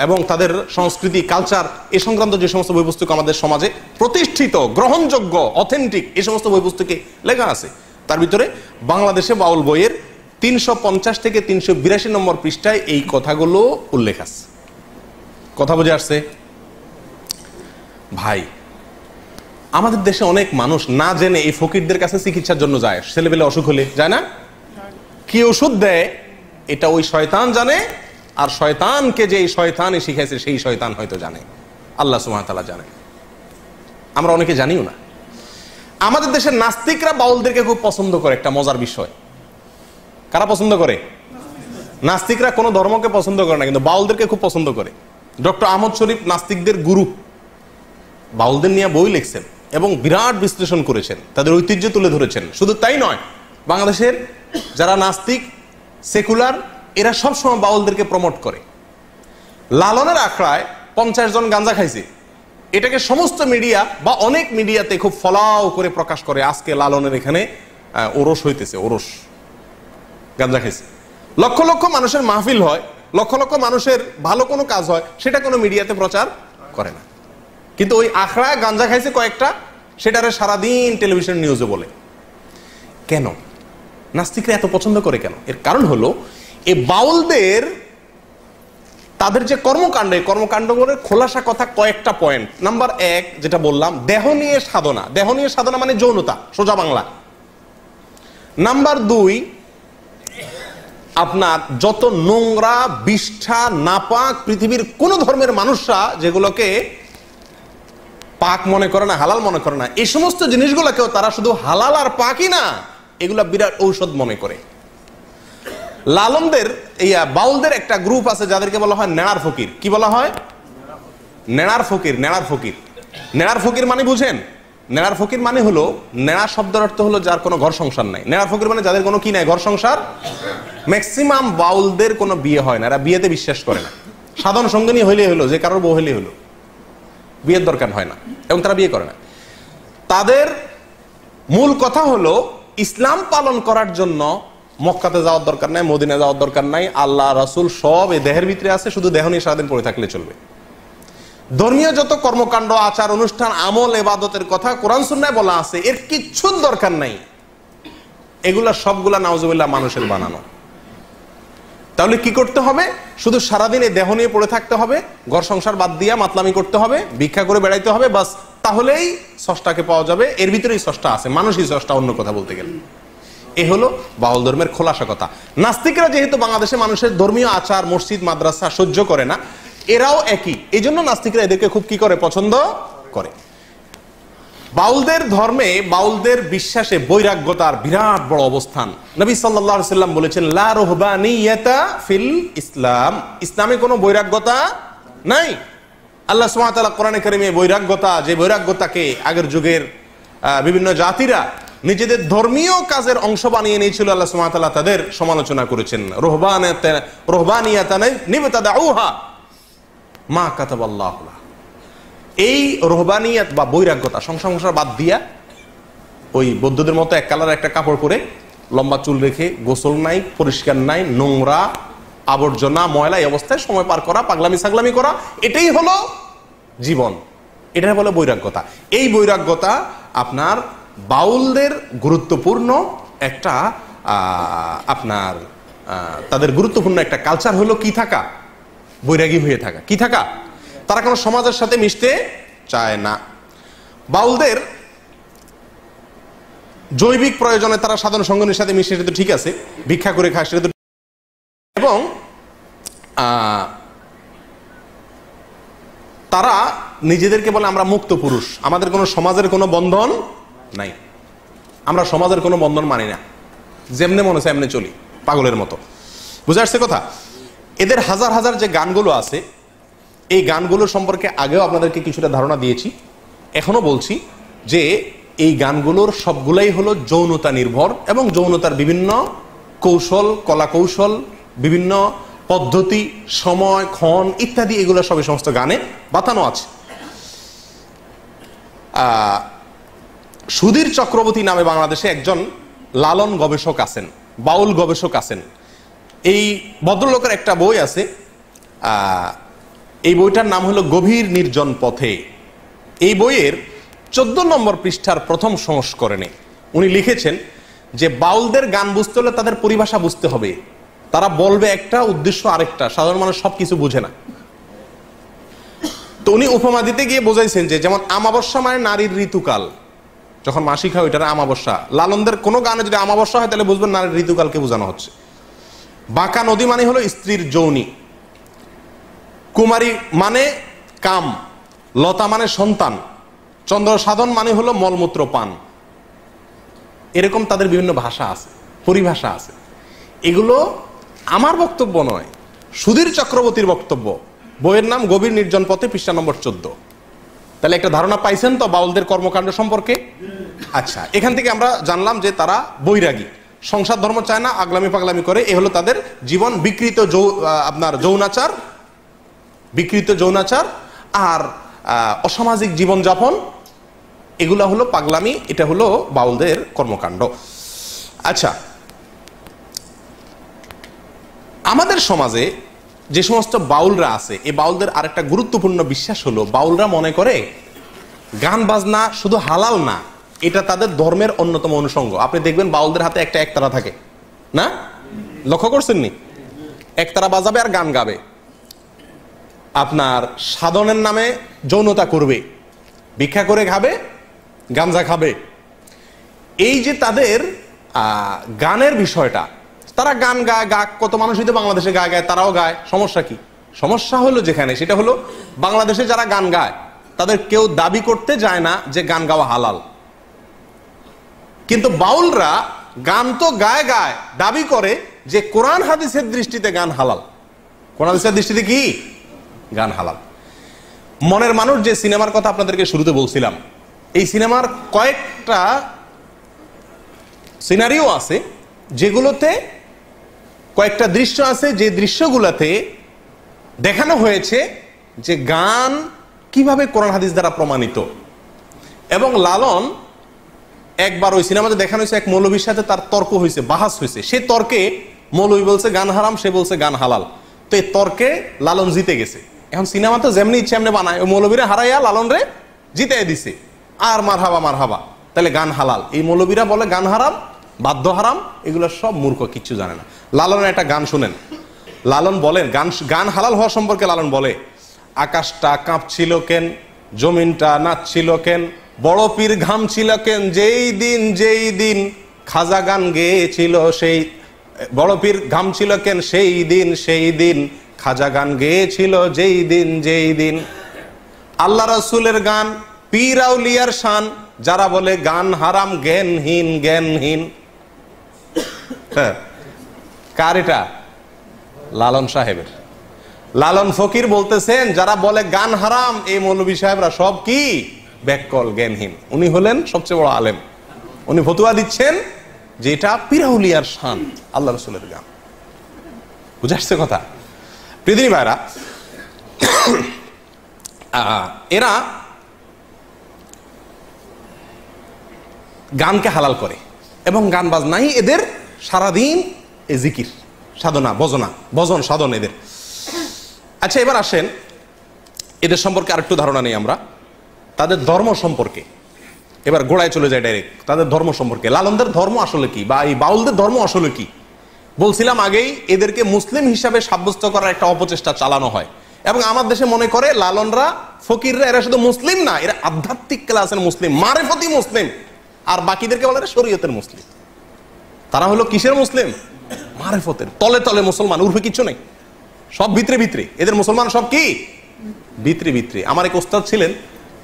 এবং তাদের সংস্কৃতি, কালচার, এ সংক্রান্ত যে সমস্ত বই পুস্তক আমাদের সমাজে প্রতিষ্ঠিত, গ্রহণযোগ্য, অথেন্টিক, এই সমস্ত বই পুস্তকে লেখা আছে। তার ভিতরে বাংলাদেশে বাউল বইয়ের 350 থেকে 382 নম্বর পৃষ্ঠায় এই কথাগুলো উল্লেখ আছে। কথা বুঝে আসছে ভাই? আমাদের দেশে অনেক মানুষ না জেনে এই ফকিরদের কাছে চিকিৎসার জন্য যায়। ছেলেবেলে অসুখ হলে যায় না, কি ওষুধ দেয় এটা ওই শয়তান জানে, আর শয়তানকে যে শয়তানই শিখাইছে সেই শয়তান হয়তো জানে, আল্লাহ সুবহানাহু ওয়া তাআলা জানে, আমরা অনেকে জানিও না। আমাদের দেশের নাস্তিকরা বাউলদেরকে খুব পছন্দ করে, একটা মজার বিষয়। কারা পছন্দ করে? নাস্তিকরা কোনো ধর্মকে পছন্দ করে না, কিন্তু বাউলদেরকে খুব পছন্দ করে। ডক্টর আহমদ শরীফ নাস্তিকদের গুরু, বাউলদের নিয়ে বই লিখছেন এবং বিরাট বিশ্লেষণ করেছেন, তাদের ঐতিহ্য তুলে ধরেছেন। শুধু তাই নয়, বাংলাদেশের যারা নাস্তিক, সেকুলার, এরা সবসময় বাউলদেরকে প্রমোট করে। লালনের আখড়ায় 50 জন গাঁজা খাইছে, এটাকে সমস্ত মিডিয়া বা অনেক মিডিয়াতে খুব ফলাও করে প্রকাশ করে, আজকে লালনের এখানে ওরস হইতেছে, ওরস, গাঁজা খাইছে। লক্ষ লক্ষ মানুষের মাহফিল হয়, লক্ষ লক্ষ মানুষের ভালো কোনো কাজ হয়, সেটা কোনো মিডিয়াতে প্রচার করে না। কিন্তু ওই আখড়ায় গাঁজা খাইছে কয়েকটা, সেটারে সারাদিন টেলিভিশন নিউজে বলে। কেন নাস্তিকরা এত পছন্দ করে কেন? এর কারণ হলো এই বাউলদের, তাদের যে কর্মকাণ্ড করে খোলাসা কথা কয়েকটা পয়েন্ট। নাম্বার 1 যেটা বললাম, দেহ নিয়ে সাধনা। দেহ নিয়ে সাধনা মানে যৌনতা, সোজা বাংলা। নাম্বার 2, আপনার যত নোংরা, বিষ্ঠা, নাপাক পৃথিবীর কোন ধর্মের মানুষরা যেগুলোকে পাক মনে করে না, হালাল মনে করে না, এই সমস্ত জিনিসগুলোকেও তারা শুধু হালাল আর পাকই না, এগুলা বিরাট ঔষধ মনে করে। লালনদের, বাউলদের একটা গ্রুপ আছে যাদেরকে বলা হয় নেড়ার ফকির। কি বলা হয়? নেড়ার ফকির। নেড়ার ফকির, নেড়ার ফকির মানে বুঝেন? নেড়ার ফকির মানে হলো, নেড়া শব্দের অর্থ হলো যার কোনো ঘর সংসার নাই। নেড়ার ফকির মানে যাদের কোনো কি নাই, ঘর সংসার। ম্যাক্সিমাম বাউলদের কোনো বিয়ে হয় না, এরা বিয়েতে বিশ্বাস করে না। সাধারণ সঙ্গিনী হইলেই হলো, যে কারোর বউ হইলেই হলো, বিয়ের দরকার হয় না, এবং তারা বিয়ে করে না। তাদের মূল কথা হলো ইসলাম পালন করার জন্য মক্কাতে যাওয়ার দরকার নাই, মদিনা যাওয়ার দরকার নাই, আল্লাহ রাসূল সব এই দেহের ভিতরে আছে, শুধু দেহ নিয়ে সারাদিন পড়ে থাকলে চলবে। ধর্মীয় যত কর্মকাণ্ড, আচার অনুষ্ঠান, আমল, ইবাদতের কথা কোরআন সুন্নাহয় বলা আছে, এর কিচ্ছুর দরকার নাই। এগুলা সবগুলা নাউজুবিল্লাহ মানুষের বানানো। তাহলে কি করতে হবে? শুধু সারাদিন এই দেহ নিয়ে পড়ে থাকতে হবে, ঘর সংসার বাদ দিয়া মাতলামি করতে হবে, ভিক্ষা করে বেড়াইতে হবে, বাস, তাহলেই স্রষ্টাকে পাওয়া যাবে। এর ভিতরেই স্রষ্টা আছে, মানুষই স্রষ্টা, অন্য কথা বলতে গেলে। এ হলো বাউল ধর্মের খোলাসা কথা। নাস্তিকরা যেহেতু বাংলাদেশে মানুষের ধর্মীয় আচার, মসজিদ, মাদ্রাসা সহ্য করে না, এরাও একই। এই জন্য নাস্তিকরা এদেরকে খুব কি করে, পছন্দ করে। বাউলদের ধর্মে, বাউলদের বিশ্বাসে বৈরাগ্যতার বিরাট বড় অবস্থান। নবী সাল্লাল্লাহু আলাইহি ওয়াসাল্লাম বলেছেন, লা রুহবানিয়াতা ফিল ইসলাম, ইসলামে কোনো বৈরাগ্যতা নাই। আল্লাহ সুবহানাহু ওয়া তাআলা কোরআনে কারিমে বৈরাগ্যতা, যে বৈরাগ্যতাকে আগের যুগের বিভিন্ন জাতিরা নিজেদের ধর্মীয় কাজের অংশ বানিয়ে নিয়েছিল, আল্লাহ সুবহানাহু ওয়া তাআলা তাদের সমালোচনা করেছেন। রুহবানিয়াতান নিবতাদাউহা মা কাতাবাল্লাহু লাহু। এই রুহবানিয়াত বা বৈরাগ্যতা, সংসার বাদ দিয়া ওই বৌদ্ধদের মতো এক কালার একটা কাপড় পরে, লম্বা চুল রেখে, গোসল নাই, পরিষ্কার নাই, নোংরা, আবর্জনা, ময়লা, এই অবস্থায় সময় পার করা, পাগলামি ছাগলামি করা, এটাই হলো জীবন। এটাই বলে বৈরাগ্যতা। এই বৈরাগ্যতা আপনার বাউলদের গুরুত্বপূর্ণ একটা আপনার তাদের গুরুত্বপূর্ণ একটা কালচার হলো কি থাকা, বৈরাগী হয়ে থাকা। কি থাকা? তারা কোনো সমাজের সাথে মিশতে চায় না। বাউলদের জৈবিক প্রয়োজনে তারা সাধারণ সঙ্গনের সাথে মিশে, সেটা তো ঠিক আছে, ভিক্ষা করে খায়, সেটা তো, এবং তারা নিজেদেরকে বলে আমরা মুক্ত পুরুষ, আমাদের কোনো সমাজের কোনো বন্ধন নাই, আমরা সমাজের কোনো বন্ধন মানি না, যেমনে মনে হচ্ছে এমনি চলি, পাগলের মতো। বুঝে আসছে কথা? এদের হাজার হাজার যে গানগুলো আছে, এই গানগুলো সম্পর্কে আগেও আপনাদেরকে কিছুটা ধারণা দিয়েছি, এখনো বলছি যে এই গানগুলোর সবগুলাই হলো যৌনতা নির্ভর, এবং যৌনতার বিভিন্ন কৌশল, কলা কৌশল, বিভিন্ন পদ্ধতি, সময়, ক্ষণ ইত্যাদি, এগুলো সবই সমস্ত গানে বাতানো আছে। সুধীর চক্রবর্তী নামে বাংলাদেশে একজন লালন গবেষক আছেন, বাউল গবেষক আছেন। এই ভদ্রলোকের একটা বই আছে, এই বইটার নাম হলো গভীর নির্জন পথে। এই বইয়ের 14 নম্বর পৃষ্ঠার প্রথম সংস্করণে উনি লিখেছেন যে বাউলদের গান বুঝতে হলে তাদের পরিভাষা বুঝতে হবে। তারা বলবে একটা, উদ্দেশ্য আরেকটা, সাধারণ মানুষ সবকিছু বুঝে না। তো উনি উপমা দিতে গিয়ে বোঝাইছেন যে, যেমন আমাবস্যা মানে নারীর ঋতুকাল, যখন মাসিক হয় ওইটার আমাবস্যা। লালনদের কোনো গানে যদি আমাবস্যা হয় তাহলে বুঝবেন নারীর ঋতুকালকে বোঝানো হচ্ছে। বাঁকা নদী মানে হলো স্ত্রীর যৌনি, কুমারী মানে কাম, লতা মানে সন্তান, চন্দ্র সাধন মানে হলো মলমূত্র পান। এরকম তাদের বিভিন্ন ভাষা আছে, পরিভাষা আছে। এগুলো আমার বক্তব্য নয়, সুধীর চক্রবর্তীর বক্তব্য। বইয়ের নাম গভীর নির্জন পথে, পৃষ্ঠা নম্বর 14। তাহলে একটা ধারণা পাইছেন তো বাউলদের কর্মকাণ্ড সম্পর্কে? আচ্ছা, এখান থেকে আমরা জানলাম যে তারা বৈরাগী, সংসার ধর্ম চায় না, আগলামি পাগলামি করে। এ হলো তাদের জীবন, বিকৃত আপনার যৌনাচার, বিকৃত যৌনাচার আর অসামাজিক জীবনযাপন, এগুলা হলো পাগলামি। এটা হলো বাউলদের কর্মকাণ্ড। আচ্ছা, আমাদের সমাজে যে সমস্ত বাউলরা আছে, এই বাউলদের আরেকটা গুরুত্বপূর্ণ বিশ্বাস হলো, বাউলরা মনে করে গান বাজনা শুধু হালাল না, এটা তাদের ধর্মের অন্যতম অনুষঙ্গ। আপনি দেখবেন বাউলদের হাতে একটা একতারা থাকে না, লক্ষ্য করছেন নি? একতারা বাজাবে আর গান গাবে, আপনার সাধনের নামে যৌনতা করবে, ভিক্ষা করে খাবে, গাঞ্জা খাবে। এই যে তাদের গানের বিষয়টা, তারা গান গায়, কত মানুষই তো বাংলাদেশে গায়, তারাও গায়, সমস্যা কি? সমস্যা হলো যেখানে, সেটা হলো বাংলাদেশে যারা গান গায় তাদের কেউ দাবি করতে যায় না যে গান গাওয়া হালাল, কিন্তু বাউলরা গান তো গায় গায়, দাবি করে যে কোরআন হাদিসের দৃষ্টিতে গান হালাল। কোরআন হাদিসের দৃষ্টিতে কি গান হালাল? মনের মানুষ যে সিনেমার কথা আপনাদেরকে শুরুতে বলছিলাম, এই সিনেমার কয়েকটা সিনারিও আছে, যেগুলোতে কয়েকটা দৃশ্য আছে, যে দৃশ্যগুলোতে দেখানো হয়েছে যে গান কিভাবে কোরআন হাদিস দ্বারা প্রমাণিত। এবং লালন একবার ওই সিনেমাতে দেখানো হয়েছে, এক মৌলবীর সাথে তার তর্ক হয়েছে, বাহাস হয়েছে। সে তর্কে মৌলবী বলছে গান হারাম, সে বলছে গান হালাল। তো এই তর্কে লালন জিতে গেছে। এখন সিনেমা তো যেমনি ইচ্ছে এমনি বানায়, ওই মৌলবীরা হারাইয়া লালন রে জিতে দিছে, আর মার হাবা, তাহলে গান হালাল। এই মৌলবীরা বলে গান হারাম, বাদ্য হারাম, এগুলো সব মূর্খ, কিচ্ছু জানে না। লালনের একটা গান শুনেন, লালন বলেন, গান হালাল হওয়া সম্পর্কে লালন বলে, আকাশটা কাঁপছিল কেন, জমিনটা নাচছিল কেন, বড় পীর ঘামছিল কেন, যেই দিন খাজা গান গেয়েছিল, সেই বড় পীর ঘামছিল কেন, সেই দিন খাজা গান গেয়েছিল, যেই দিন আল্লাহ রাসূলের গান, পীর আউলিয়ার শান, যারা বলে গান হারাম জ্ঞানহীন। হ্যাঁ, কার এটা? লালন সাহেবের। লালন ফকির বলতেছেন যারা বলে গান হারাম, এই মৌলভী সাহেবরা সব কি? ব্যাককল, জ্ঞানহীন। উনি হলেন সবচেয়ে বড় আলেম, উনি ফতুয়া দিচ্ছেন যে এটা পীর আউলিয়ার শান, আল্লাহ রাসূলের গান। বুঝে আসছে কথা? প্রিয়দিনী ভাইরা, এরা গানকে হালাল করে এবং গান বাজনাই এদের সারাদিন এ জিকির সাধনা, ভজন সাধন এদের। আচ্ছা, এবার আসেন এদের সম্পর্কে আরেকটু ধারণা নেই আমরা, তাদের ধর্ম সম্পর্কে। এবার গোড়ায় চলে যায় ডাইরেক্ট, তাদের ধর্ম সম্পর্কে। লালনদের ধর্ম আসলে কি, বা এই বাউলদের ধর্ম আসলে কি? বলছিলাম আগেই, এদেরকে মুসলিম হিসাবে সাব্যস্ত করার একটা অপচেষ্টা চালানো হয়, এবং আমার দেশে মনে করে লালনরা, ফকিররা এরা শুধু মুসলিম না, এরা আধ্যাত্মিক ক্লাসের মুসলিম, মারেফতি মুসলিম, আর বাকিদেরকে বলে শরীয়তের মুসলিম। তারা হলো কিসের মুসলিম? মারেফতের, তলে তলে মুসলমান, উর্ফে কিছু নেই, সব ভিতরে ভিতরে এদের মুসলমান, সব কি ভিতরে। আমার এক ওস্তাদ ছিলেন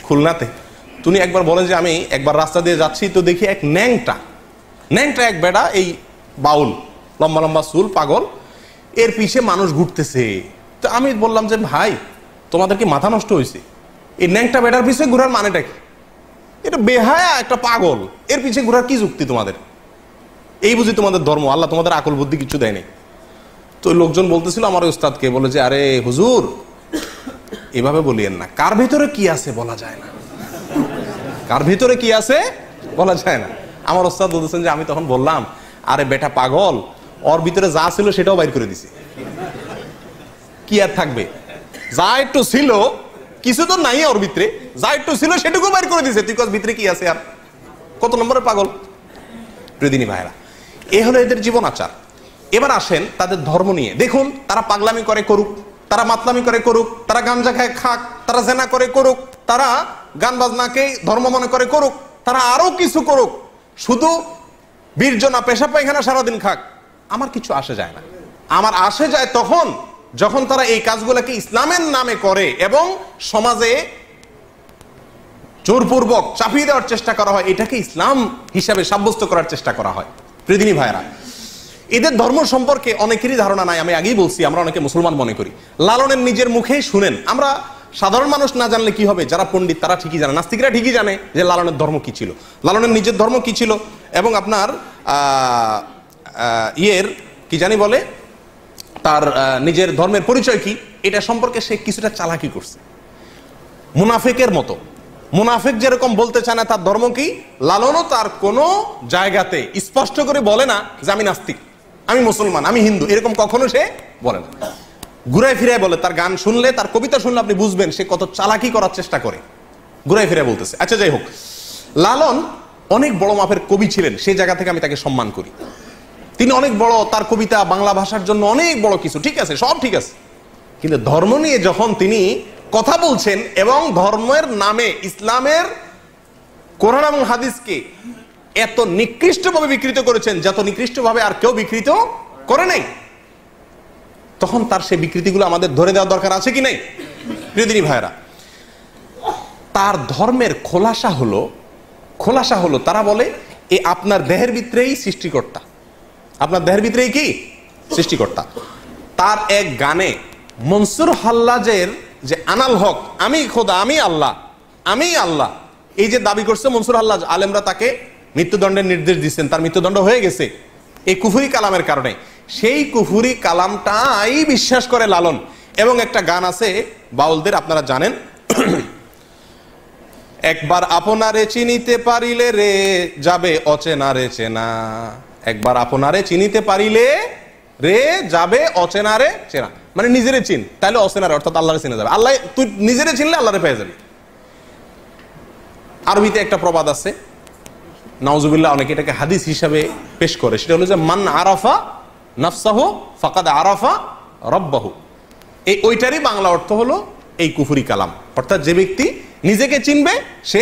খুলনাতে, তিনি একবার বলেন যে আমি একবার রাস্তা দিয়ে যাচ্ছি, তো দেখি এক ন্যাংটা এক বেড়া, এই বাউল, লম্বা লম্বা চুল, পাগল, এর পিছে মানুষ ঘুরতেছে। তো আমি বললাম যে ভাই, তোমাদের কি মাথা নষ্ট হয়েছে? এই ন্যাংটা বেড়ার পিছিয়ে ঘোরার মানেটা কি? এটা বেহায়া একটা পাগল, এর পিছিয়ে ঘোরার কি যুক্তি তোমাদের? এই বুঝি তোমাদের ধর্ম? আল্লাহ তোমাদের আকল বুদ্ধি কিছু দেয়নি। তো লোকজন বলতেছিল আমার উস্তাদকে, বলে যে আরে হুজুর, এভাবে বলিয়েন না, কার ভিতরে কি আছে বলা যায় না, কার ভিতরে কি আছে বলা যায় না। আমার উস্তাদ বলতেছেন যে আমি তখন বললাম, আরে বেটা পাগল, ওর ভিতরে যা ছিল সেটাও বাইর করে দিছে, কি আর থাকবে? যা একটু ছিল, কিছু তো নাই ওর ভিতরে, যা একটু ছিল সেটুকু বাইর করে দিছে, তুই ভিতরে কি আছে? আর কত নম্বরের পাগল? প্রিয়দিনী ভাইরা, এ হলো এদের জীবন আচার। এবার আসেন তাদের ধর্ম নিয়ে। দেখুন, তারা পাগলামি করে করুক, তারা মাতলামি করে করুক, তারা গাঞ্জা খায় খাক, তারা জেনা করে করুক, তারা গান বাজনাকে ধর্ম মনে করে করুক, তারা আরো কিছু করুক, শুধু বীর্জনা পেশাব পায়খানা সারাদিন খাক, আমার কিছু আসে যায় না। আমার আসে যায় তখন যখন তারা এই কাজগুলোকে ইসলামের নামে করে এবং সমাজে জোরপূর্বক চাপিয়ে দেওয়ার চেষ্টা করা হয়, এটাকে ইসলাম হিসাবে সাব্যস্ত করার চেষ্টা করা হয়। প্রিয়দিনী ভাইরা, এদের ধর্ম সম্পর্কে অনেকেরই ধারণা নাই। আমি আগেই বলছি, আমরা অনেকে মুসলমান মনে করি। লালনের নিজের মুখেই শুনেন, আমরা সাধারণ মানুষ না জানলে কি হবে, যারা পণ্ডিত তারা ঠিকই জানে, নাস্তিকরা ঠিকই জানে যে লালনের ধর্ম কি ছিল, লালনের নিজের ধর্ম কি ছিল, এবং আপনার কি জানি বলে, তার নিজের ধর্মের পরিচয় কি, এটা সম্পর্কে সে কিছুটা চালাকি করছে। মুনাফিকের মতো, মুনাফিক যেরকম বলতে চায় না তার ধর্ম কি, লালনও তার কোনো জায়গাতে স্পষ্ট করে বলে না যে আমি নাস্তিক, আমি মুসলমান, আমি হিন্দু, এরকম কখনো সে বলে না। ঘুরাই ফিরাই বলে। তার গান শুনলে, তার কবিতা শুনলে আপনি বুঝবেন সে কত চালাকি করার চেষ্টা করে, ঘুরাই ফিরাই বলতেছে। আচ্ছা, যাই হোক, লালন অনেক বড় মাপের কবি ছিলেন, সেই জায়গা থেকে আমি তাকে সম্মান করি। তিনি অনেক বড়, তার কবিতা বাংলা ভাষার জন্য অনেক বড় কিছু, ঠিক আছে, সব ঠিক আছে, কিন্তু ধর্ম নিয়ে যখন তিনি কথা বলছেন এবং ধর্মের নামে ইসলামের কোরআন এবং হাদিসকে এত নিকৃষ্টভাবে বিকৃত করেছেন, যত নিকৃষ্টভাবে আর কেউ বিকৃত করে নাই, তখন তার সেই বিকৃতিগুলো আমাদের ধরে দেওয়া দরকার আছে কি নাই? প্রিয়দিনী ভাইরা, তার ধর্মের খোলাসা হলো তারা বলে এ আপনার দেহের ভিতরেই সৃষ্টিকর্তা, আপনার দেহের ভিতরেই কি সৃষ্টিকর্তা। তার এক গানে মনসুর হাল্লাজের যে আনাল হক, আমি খোদা, আমি আল্লাহ, এই যে দাবি করছে মনসুর হাল্লাজ, আলেমরা তাকে মৃত্যুদণ্ডের নির্দেশ দিচ্ছেন, তার মৃত্যুদণ্ড হয়ে গেছে এই কুফরি কালামের কারণে। সেই কুফরি কালামটাই বিশ্বাস করে লালন। এবং একটা গান আছে বাউলদের, আপনারা জানেন, একবার আপনারে চিনিতে পারিলে রে যাবে অচেনারে চেনা, একবার আপনারে চিনিতে পারিলে রে যাবে অচেনারে চেনা, মানে নিজেরে চিন, তাহলে অচেনারে অর্থাৎ আল্লাহরে চিনে যাবে। আল্লাহ, তুই নিজেরে চিনলে আল্লাহরে পেয়ে যাবি। আরবিতে একটা প্রবাদ আছে, নাউজুবিল্লাহ অনেকে এটাকে হাদিস হিসাবে পেশ করে, সেটা হলো যে মান আরাফা নাফসাহু ফাকাদ আরাফা রব্বাহু। ওইটারই বাংলা অর্থ হলো এই কুফরি কালাম, অর্থাৎ যে ব্যক্তি নিজেকে চিনবে সে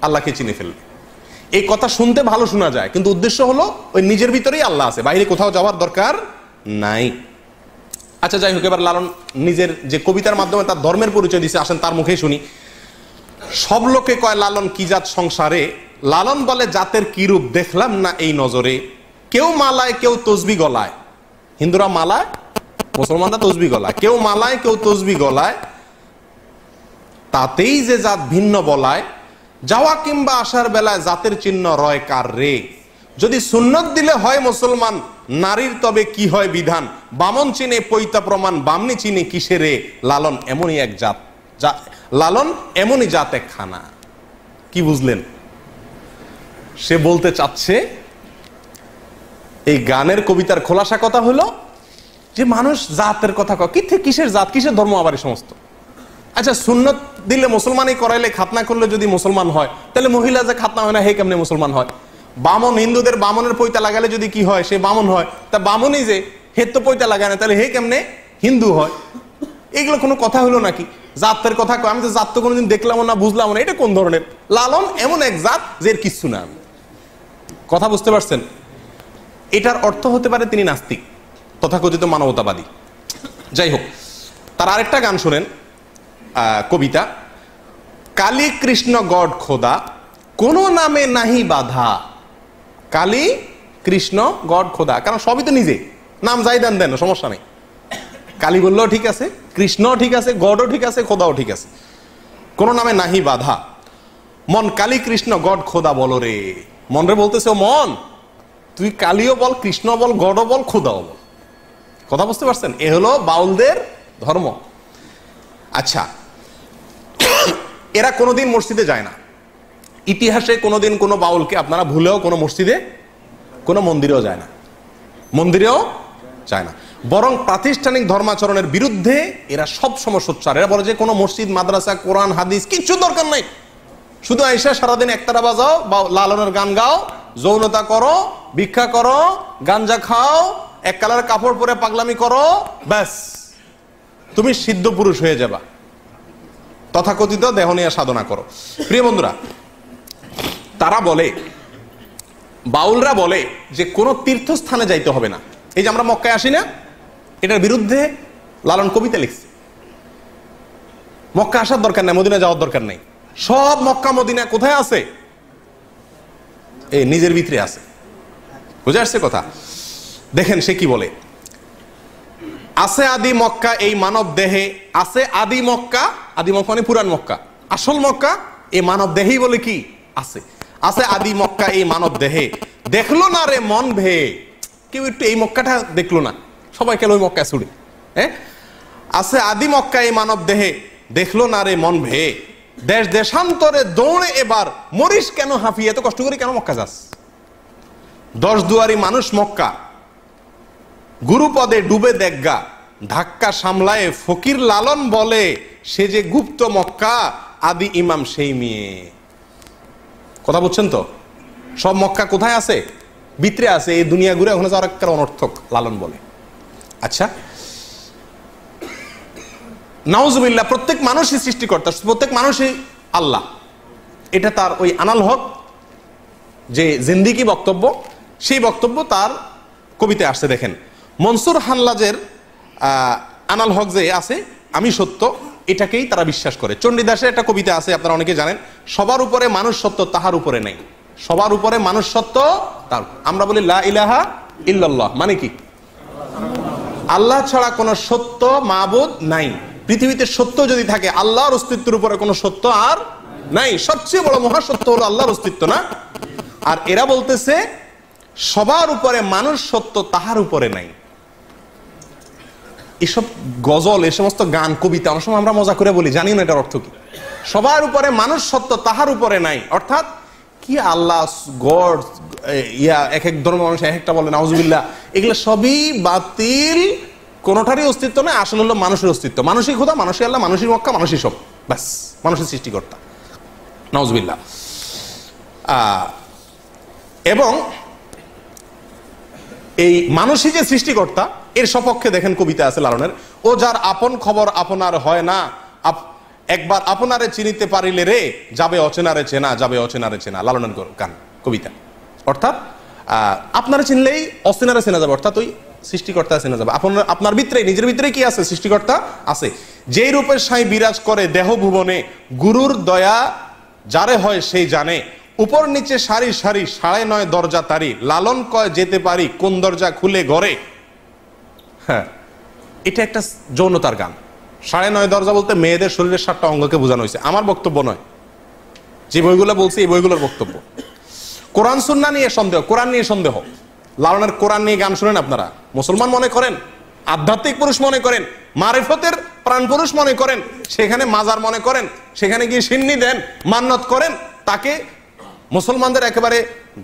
আল্লাহকে চিনে ফেলবে। এই কথা শুনতে ভালো শোনা যায়, কিন্তু উদ্দেশ্য হলো ওই নিজের ভিতরেই আল্লাহ আছে, বাইরে কোথাও যাওয়ার দরকার নাই। আচ্ছা যাই হোক, এবার লালন নিজের যে কবিতার মাধ্যমে তার ধর্মের পরিচয় দিছে, আসেন তার মুখেই শুনি। সব লোকে কয় লালন কি জাত সংসারে, লালন বলে জাতের কি রূপ দেখলাম না এই নজরে। কেউ মালায় কেউ তসবি গলায়, হিন্দুরা মালায় মুসলমানরা তসবি গলায়, কেউ মালায় কেউ তসবি গলায়, তাতেই যে জাত ভিন্ন বলায়। যাওয়া কিংবা আসার বেলায় জাতের চিহ্ন রয় কার রে। যদি সুন্নত দিলে হয় মুসলমান, নারীর তবে কি হয় বিধান। বামন চিনে পৈতা প্রমাণ, বামনি চিনে কিসে রে। লালন এমনই এক জাত, লালন এমনই জাত এক খানা। কি বুঝলেন? সে বলতে চাচ্ছে এই গানের কবিতার খোলাসা কথা হলো যে মানুষ জাতের কথা কয়, কিসের জাত, কিসের ধর্ম আবার এই সমস্ত। আচ্ছা সুন্নত দিলে মুসলমানই করাইলে, খাতনা করলে যদি মুসলমান হয়, তাহলে মহিলা যে খাতনা হয় না হে কেমনে মুসলমান হয়? বামন, হিন্দুদের বামনের পৈতা লাগালে যদি কি হয়, সে বামন হয়। তা বামনই যে হে তো পৈতা লাগায় না, তাহলে হে কেমনে হিন্দু হয়? এগুলো কোনো কথা হলো নাকি? জাতের কথা কয়, আমি তো জাত তো কোনোদিন দেখলাম না, বুঝলাম না, এটা কোন ধরনের? লালন এমন এক জাত যে এর কিচ্ছু না। কথা বুঝতে পারছেন? এটার অর্থ হতে পারে তিনি নাস্তিক, তথাকথিত মানবতাবাদী। যাই হোক, তার আরেকটা গান শোনেন, কবিতা। কালী কৃষ্ণ গড খোদা, কোন নামে নাহি বাধা। কালী কৃষ্ণ গড খোদা, কারণ সবই তো নিজে, নাম যাই দেন দেন, সমস্যা নেই। কালী বললেও ঠিক আছে, কৃষ্ণও ঠিক আছে, গডও ঠিক আছে, খোদাও ঠিক আছে, কোন নামে নাহি বাধা। মন কালী কৃষ্ণ গড খোদা বলো রে। মন রে বলতেছে, ও মন তুই কালীও বল, কৃষ্ণ বল, গডও বল, খোদাও বল। কথা বুঝতে পারছেন? এ হলো বাউলদের ধর্ম। আচ্ছা, এরা কোনোদিন মসজিদে যায় না। ইতিহাসে কোনোদিন কোনো বাউলকে আপনারা ভুলেও কোনো মসজিদে, কোনো মন্দিরেও যায় না, মন্দিরেও যায় না। বরং প্রাতিষ্ঠানিক ধর্মাচরণের বিরুদ্ধে এরা সব সময় সোচ্চার। এরা বলে যে কোনো মসজিদ, মাদ্রাসা, কোরআন, হাদিস কিচ্ছু দরকার নাই, শুধু আইসা সারাদিন একতারা বাজাও বা লালনের গান গাও, যৌনতা করো, ভিক্ষা করো, গাঞ্জা খাও, এক কালার কাপড় পরে পাগলামি করো, ব্যাস তুমি সিদ্ধ পুরুষ হয়ে যাবা, তথাকথিত দেহ নিয়ে সাধনা করো। প্রিয় বন্ধুরা, তারা বলে, বাউলরা বলে যে কোনো তীর্থস্থানে যাইতে হবে না। এই যে আমরা মক্কায় আসি না, এটার বিরুদ্ধে লালন কবিতা লিখছে। মক্কা আসার দরকার নাই, মদিনা যাওয়ার দরকার নাই, সব মক্কা মদিনা কোথায় আছে? এই নিজের ভিতরে আছে। বুঝে আসছে কথা? দেখেন সে কি বলে। আছে আদি মক্কা এই মানব দেহে, আছে আদি মক্কা, আদি মক্কা মানে পুরান মক্কা, আসল মক্কা এই মানব দেহেই বলে কি আছে। আছে আদি মক্কা এই মানব দেহে, দেখলো না রে মন ভে। কেউ একটু এই মক্কাটা দেখলো না, সবাই কেন ওই মক্কা ছুড়ে। হ্যাঁ, আছে আদি মক্কা এই মানব দেহে, দেখলো না রে মন ভে। দেশ দেশান্তরে দৌড়ে এবার, মরিস কেন হাঁফিয়ে, এত কষ্ট করে কেন মক্কা যাস? 10 দুয়ারি মানুষ মক্কা, গুরুপদে ডুবে দেখগা। ধাক্কা সামলায় ফকির লালন বলে, সে যে গুপ্ত মক্কা, আদি ইমাম সেই মেয়ে। কথা বুঝছেন তো? সব মক্কা কোথায় আছে? ভিতরে আছে, এই দুনিয়া ঘুরে ওখানে যাওয়ার একটা অনর্থক লালন বলে। আচ্ছা, নাউজুবিল্লাহ, প্রত্যেক মানুষই সৃষ্টিকর্তা, প্রত্যেক মানুষই আল্লাহ, এটা তার ওই আনাল হক যে জিন্দিগি বক্তব্য, সেই বক্তব্য তার কবিতায় আসছে। দেখেন মনসুর হাল্লাজের আনাল হক যে আছে আমি সত্য, এটাকেই তারা বিশ্বাস করে। চণ্ডীদাসের একটা কবিতা আছে, আপনারা অনেকে জানেন, সবার উপরে মানুষ সত্য, তাহার উপরে নেই। সবার উপরে মানুষ সত্য, তার। আমরা বলি লা ইলাহা ইল্লাল্লাহ, মানে কি? আল্লাহ ছাড়া কোনো সত্য মাবুদ নাই। পৃথিবীতে সত্য যদি থাকে, আল্লাহর অস্তিত্বের উপরে কোনো সত্য আর নাই। সবচেয়ে বড় মহাসত্য হলো আল্লাহর অস্তিত্ব, না? আর এরা বলতেছে সবার উপরে মানুষ সত্য, তাহার উপরে নাই। এসব গজল, এ সমস্ত গান, কবিতা অনেক সময় আমরা মজা করে বলি, জানি না এটার অর্থ কি। সবার উপরে মানুষ সত্য, তাহার উপরে নাই, অর্থাৎ কি আল্লাহ, গড, এক এক ধর্মের মানুষ এক একটা বলে, নাউজুবিল্লাহ, এগুলো সবই বাতিল, কোনোটারই অস্তিত্ব নয়। আসলে হলো মানুষের অস্তিত্ব, মানুষই খোদা, মানুষই আল্লাহ, মানুষই মক্কা, মানুষই সব, ব্যাস মানুষের সৃষ্টিকর্তা, নাউজুবিল্লাহ। এবং এই মানুষই যে সৃষ্টিকর্তা এর সপক্ষে দেখেন কবিতা আছে লালনের, ও যার আপন খবর আপনার হয় না, একবার আপনারে চিনিতে পারিলে রে যাবে অচেনারে চেনা, যাবে অচেনারে চেনা। লালনের গান, কবিতা। অর্থাৎ আপনারা চিনলেই অচেনারে চেনা যাবে, অর্থাৎ ওই সৃষ্টিকর্তা চেনা যাবে। আপনার ভিতরে, নিজের ভিতরে কি আছে? সৃষ্টিকর্তা আছে। যেই রূপে সাই বিরাজ করে দেহ ভুবনে, গুরুর দয়া যারে হয় সেই জানে, উপর নিচে সারি সারি 9.5 দরজা তারি, লালন কয় যেতে পারি কোন দরজা খুলে ঘরে। হ্যাঁ, এটা একটা যৌনতার গান। 9.5 দরজা বলতে মেয়েদের শরীরের 7টা অঙ্গকে বোঝানো হয়েছে, আমার বক্তব্য নয়, যে বইগুলো বলছি এই বইগুলোর বক্তব্য। কোরআন সুন্নাহ নিয়ে সন্দেহ, কোরআন নিয়ে সন্দেহ। লালনের কোরআন নিয়ে গান শুনেন আপনারা, মুসলমান মনে করেন, আধ্যাত্মিক পুরুষ মনে করেন, মারিফতের প্রাণ পুরুষ মনে করেন, সেখানে মাজার মনে করেন, সেখানে গিয়ে সিন্নি দেন, মান্নত করেন, তাকে মুসলমানদের একেবারে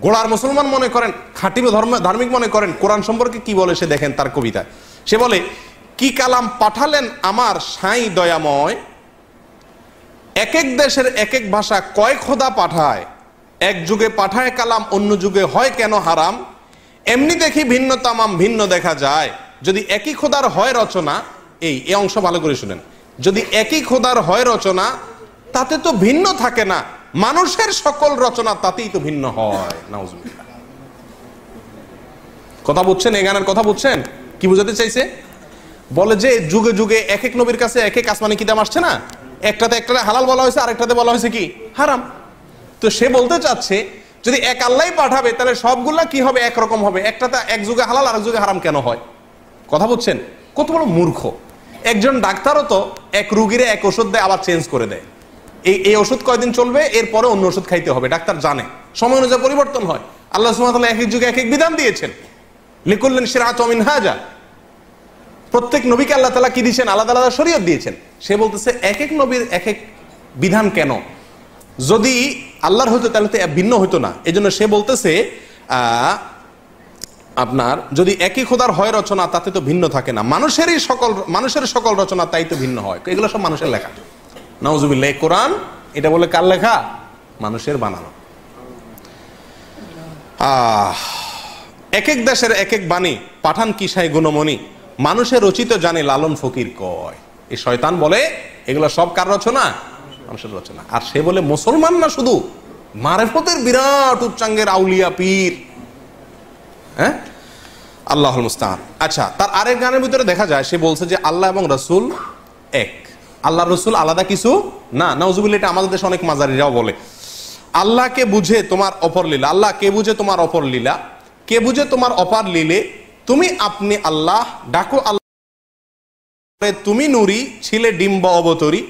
গোড়ার মুসলমান মনে করেন, খাঁটি ধার্মিক মনে করেন। কোরআন সম্পর্কে কি বলে সে দেখেন তার কবিতায়। সে বলে, কি কালাম পাঠালেন আমার সাই দয়াময়, এক এক দেশের এক এক ভাষা কয় খোদা পাঠায়, এক যুগে পাঠায় কালাম অন্য যুগে হয় কেন হারাম, এমনি দেখি ভিন্ন তামাম ভিন্ন দেখা যায়, যদি একই খোদার হয় রচনা। এই অংশ ভালো করে শুনেন, যদি একই খোদার হয় রচনা তাতে তো ভিন্ন থাকে না, মানুষের সকল রচনা তাতেই তো ভিন্ন হয়। নাউজুবিল্লাহ। কথা বুঝছেন? এই গানের কথা বুঝছেন? কি বুঝাতে চাইছে? বলে যে যুগে যুগে এক এক নবীর কাছে এক এক আসমানি কিতাব আসছে না, একটাতে হালাল বলা হয়েছে, আরেকটাতে বলা হয়েছে কি হারাম। তো সে বলতে চাচ্ছে যদি এক আল্লাহ পাঠাবে তাহলে সবগুলা কি হবে? একরকম হবে। একটাতে এক যুগে হালাল আর এক যুগে হারাম কেন হয়? কথা বুঝছেন? কত বড় মূর্খ একজন ডাক্তারও তো এক রুগীরে এক ওষুধ দেয় আবার চেঞ্জ করে দেয়। এই ওষুধ কয়দিন চলবে, এরপরে অন্য ওষুধ খাইতে হবে, ডাক্তার জানে, সময় অনুযায়ী পরিবর্তন হয়। আল্লাহ সুবহানাহু ওয়া তাআলা এক এক যুগে এক এক বিধান দিয়েছেন। লিকুল্লিন শিরআতুম মিনহাজা, প্রত্যেক নবীকে আল্লাহ তাআলা কি দিয়েছেন? আলাদা আলাদা শরীয়ত দিয়েছেন। সে বলতেছে এক এক নবীর এক এক বিধান কেন? যদি আল্লাহর হতো তাহলে তো ভিন্ন হতো না। এজন্য সে বলতেছে আপনার যদি একই খোদার হয় রচনা তাতে তো ভিন্ন থাকে না, মানুষের সকল রচনা তাই তো ভিন্ন হয়। এগুলো সব মানুষের লেখা। নাউজুবিল্লাহ। কোরআন এটা বলে কার লেখা? মানুষের বানানো। এক এক দেশের এক এক বাণী, পাঠান কিসায় গুণমণি, মানুষের রচিত জানে লালন ফকির কয়। এই শয়তান বলে এগুলো সব কার রচনা? মানুষের রচনা। আর সে বলে মুসলমান না, শুধু মারেফতের বিরাট উচ্চাঙ্গের আউলিয়া পীর। হ্যাঁ, আল্লাহুল মুস্তাআন। আচ্ছা, তার আরেক গানের ভিতরে দেখা যায় সে বলছে যে আল্লাহ এবং রাসূল এক, আল্লাহ রসুল আলাদা কিছু না। নাউজুবিল্লাহ। এটা আমাদের দেশে অনেক মাজারিরাও বলে। আল্লাহকে বুঝে তোমার অপর লীলা, আল্লাহ কে বুঝে তোমার অপর লীলা, কে বুঝে তোমার অপার লীলে, তুমি আপনি আল্লাহ ডাকো আল্লাহ, তুমি নুরি ছিলে ডিম্ব অবতরী,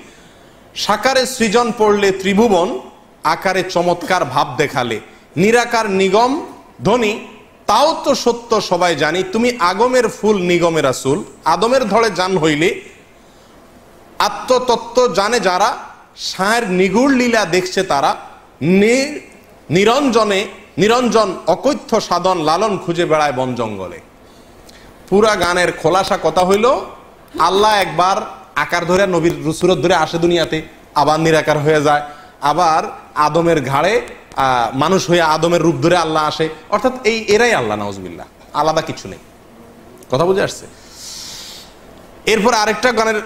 সাকারে সৃজন পড়লে ত্রিভুবন, আকারে চমৎকার ভাব দেখালে, নিরাকার নিগম ধ্বনি, তাও তো সত্য সবাই জানি, তুমি আগমের ফুল নিগমের রাসূল, আদমের ধরে জান হইলে, আত্মতত্ত্ব জানে যারা, সায়ের নিগুড় লীলা দেখছে তারা, নিরঞ্জন অকথ্য সাধন, লালন খুঁজে বেড়ায় বন জঙ্গলে। পুরা গানের খোলাসা কথা হইল আল্লাহ একবার আকার ধরে নবীর সুরত ধরে আসে দুনিয়াতে, আবার নিরাকার হয়ে যায়, আবার আদমের ঘাড়ে মানুষ হয়ে আদমের রূপ ধরে আল্লাহ আসে। অর্থাৎ এরাই আল্লাহ। নাউজুবিল্লাহ। আলাদা কিছু নেই। কথা বুঝে আসছে? এরপর আরেকটা গানের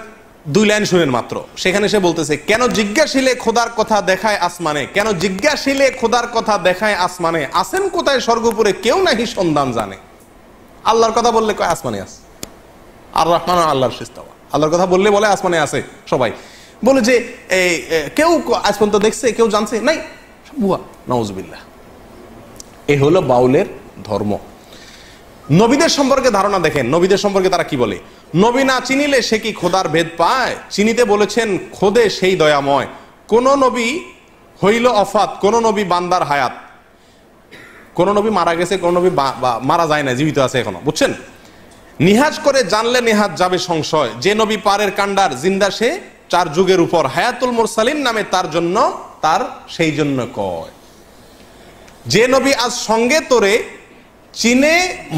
2 লাইন শুনেন মাত্র। সেখানে সে বলতেছে, কেন জিজ্ঞাসিলে খোদার কথা দেখায় আসমানে, কেন জিজ্ঞাসিলে খোদার কথা দেখায় আসমানে, আসেন কোথায় স্বর্গপুরে কেউ নাহি সন্ধান জানে। আল্লাহর কথা বললে কয় আসমানে আছে, আর রহমান আল্লাহর সিস্তাওয়া। আল্লাহর কথা বললে বলে আসমানে আছে সবাই, বলে যে কেউ আজ পর্যন্ত দেখছে, কেউ জানছে নাই, সব ভুয়া। নাউজুবিল্লাহ। এই হলো বাউলের ধর্ম। নবীদের সম্পর্কে ধারণা দেখেন, নবীদের সম্পর্কে তারা কি বলে? নবী না চিনিলে সে কি খোদার ভেদ পায়, চিনিতে বলেছেন খোদে সেই দয়াময়, কোন নবী হইল অফাত, কোন নবী বান্দার হায়াত, কোন নবী মারা গেছে, কোন নবী মারা যায় না, জীবিত আছে এখনো। বুঝছেন? নিহাজ করে জানলে নেহাজ যাবে সংশয়, যে নবী পারের কান্ডার জিন্দা সে 4 যুগের উপর, হায়াতুল মুরসালিন নামে তার জন্য, তার সেই জন্য কয়। যে নবী আজ সঙ্গে তোরে চিনে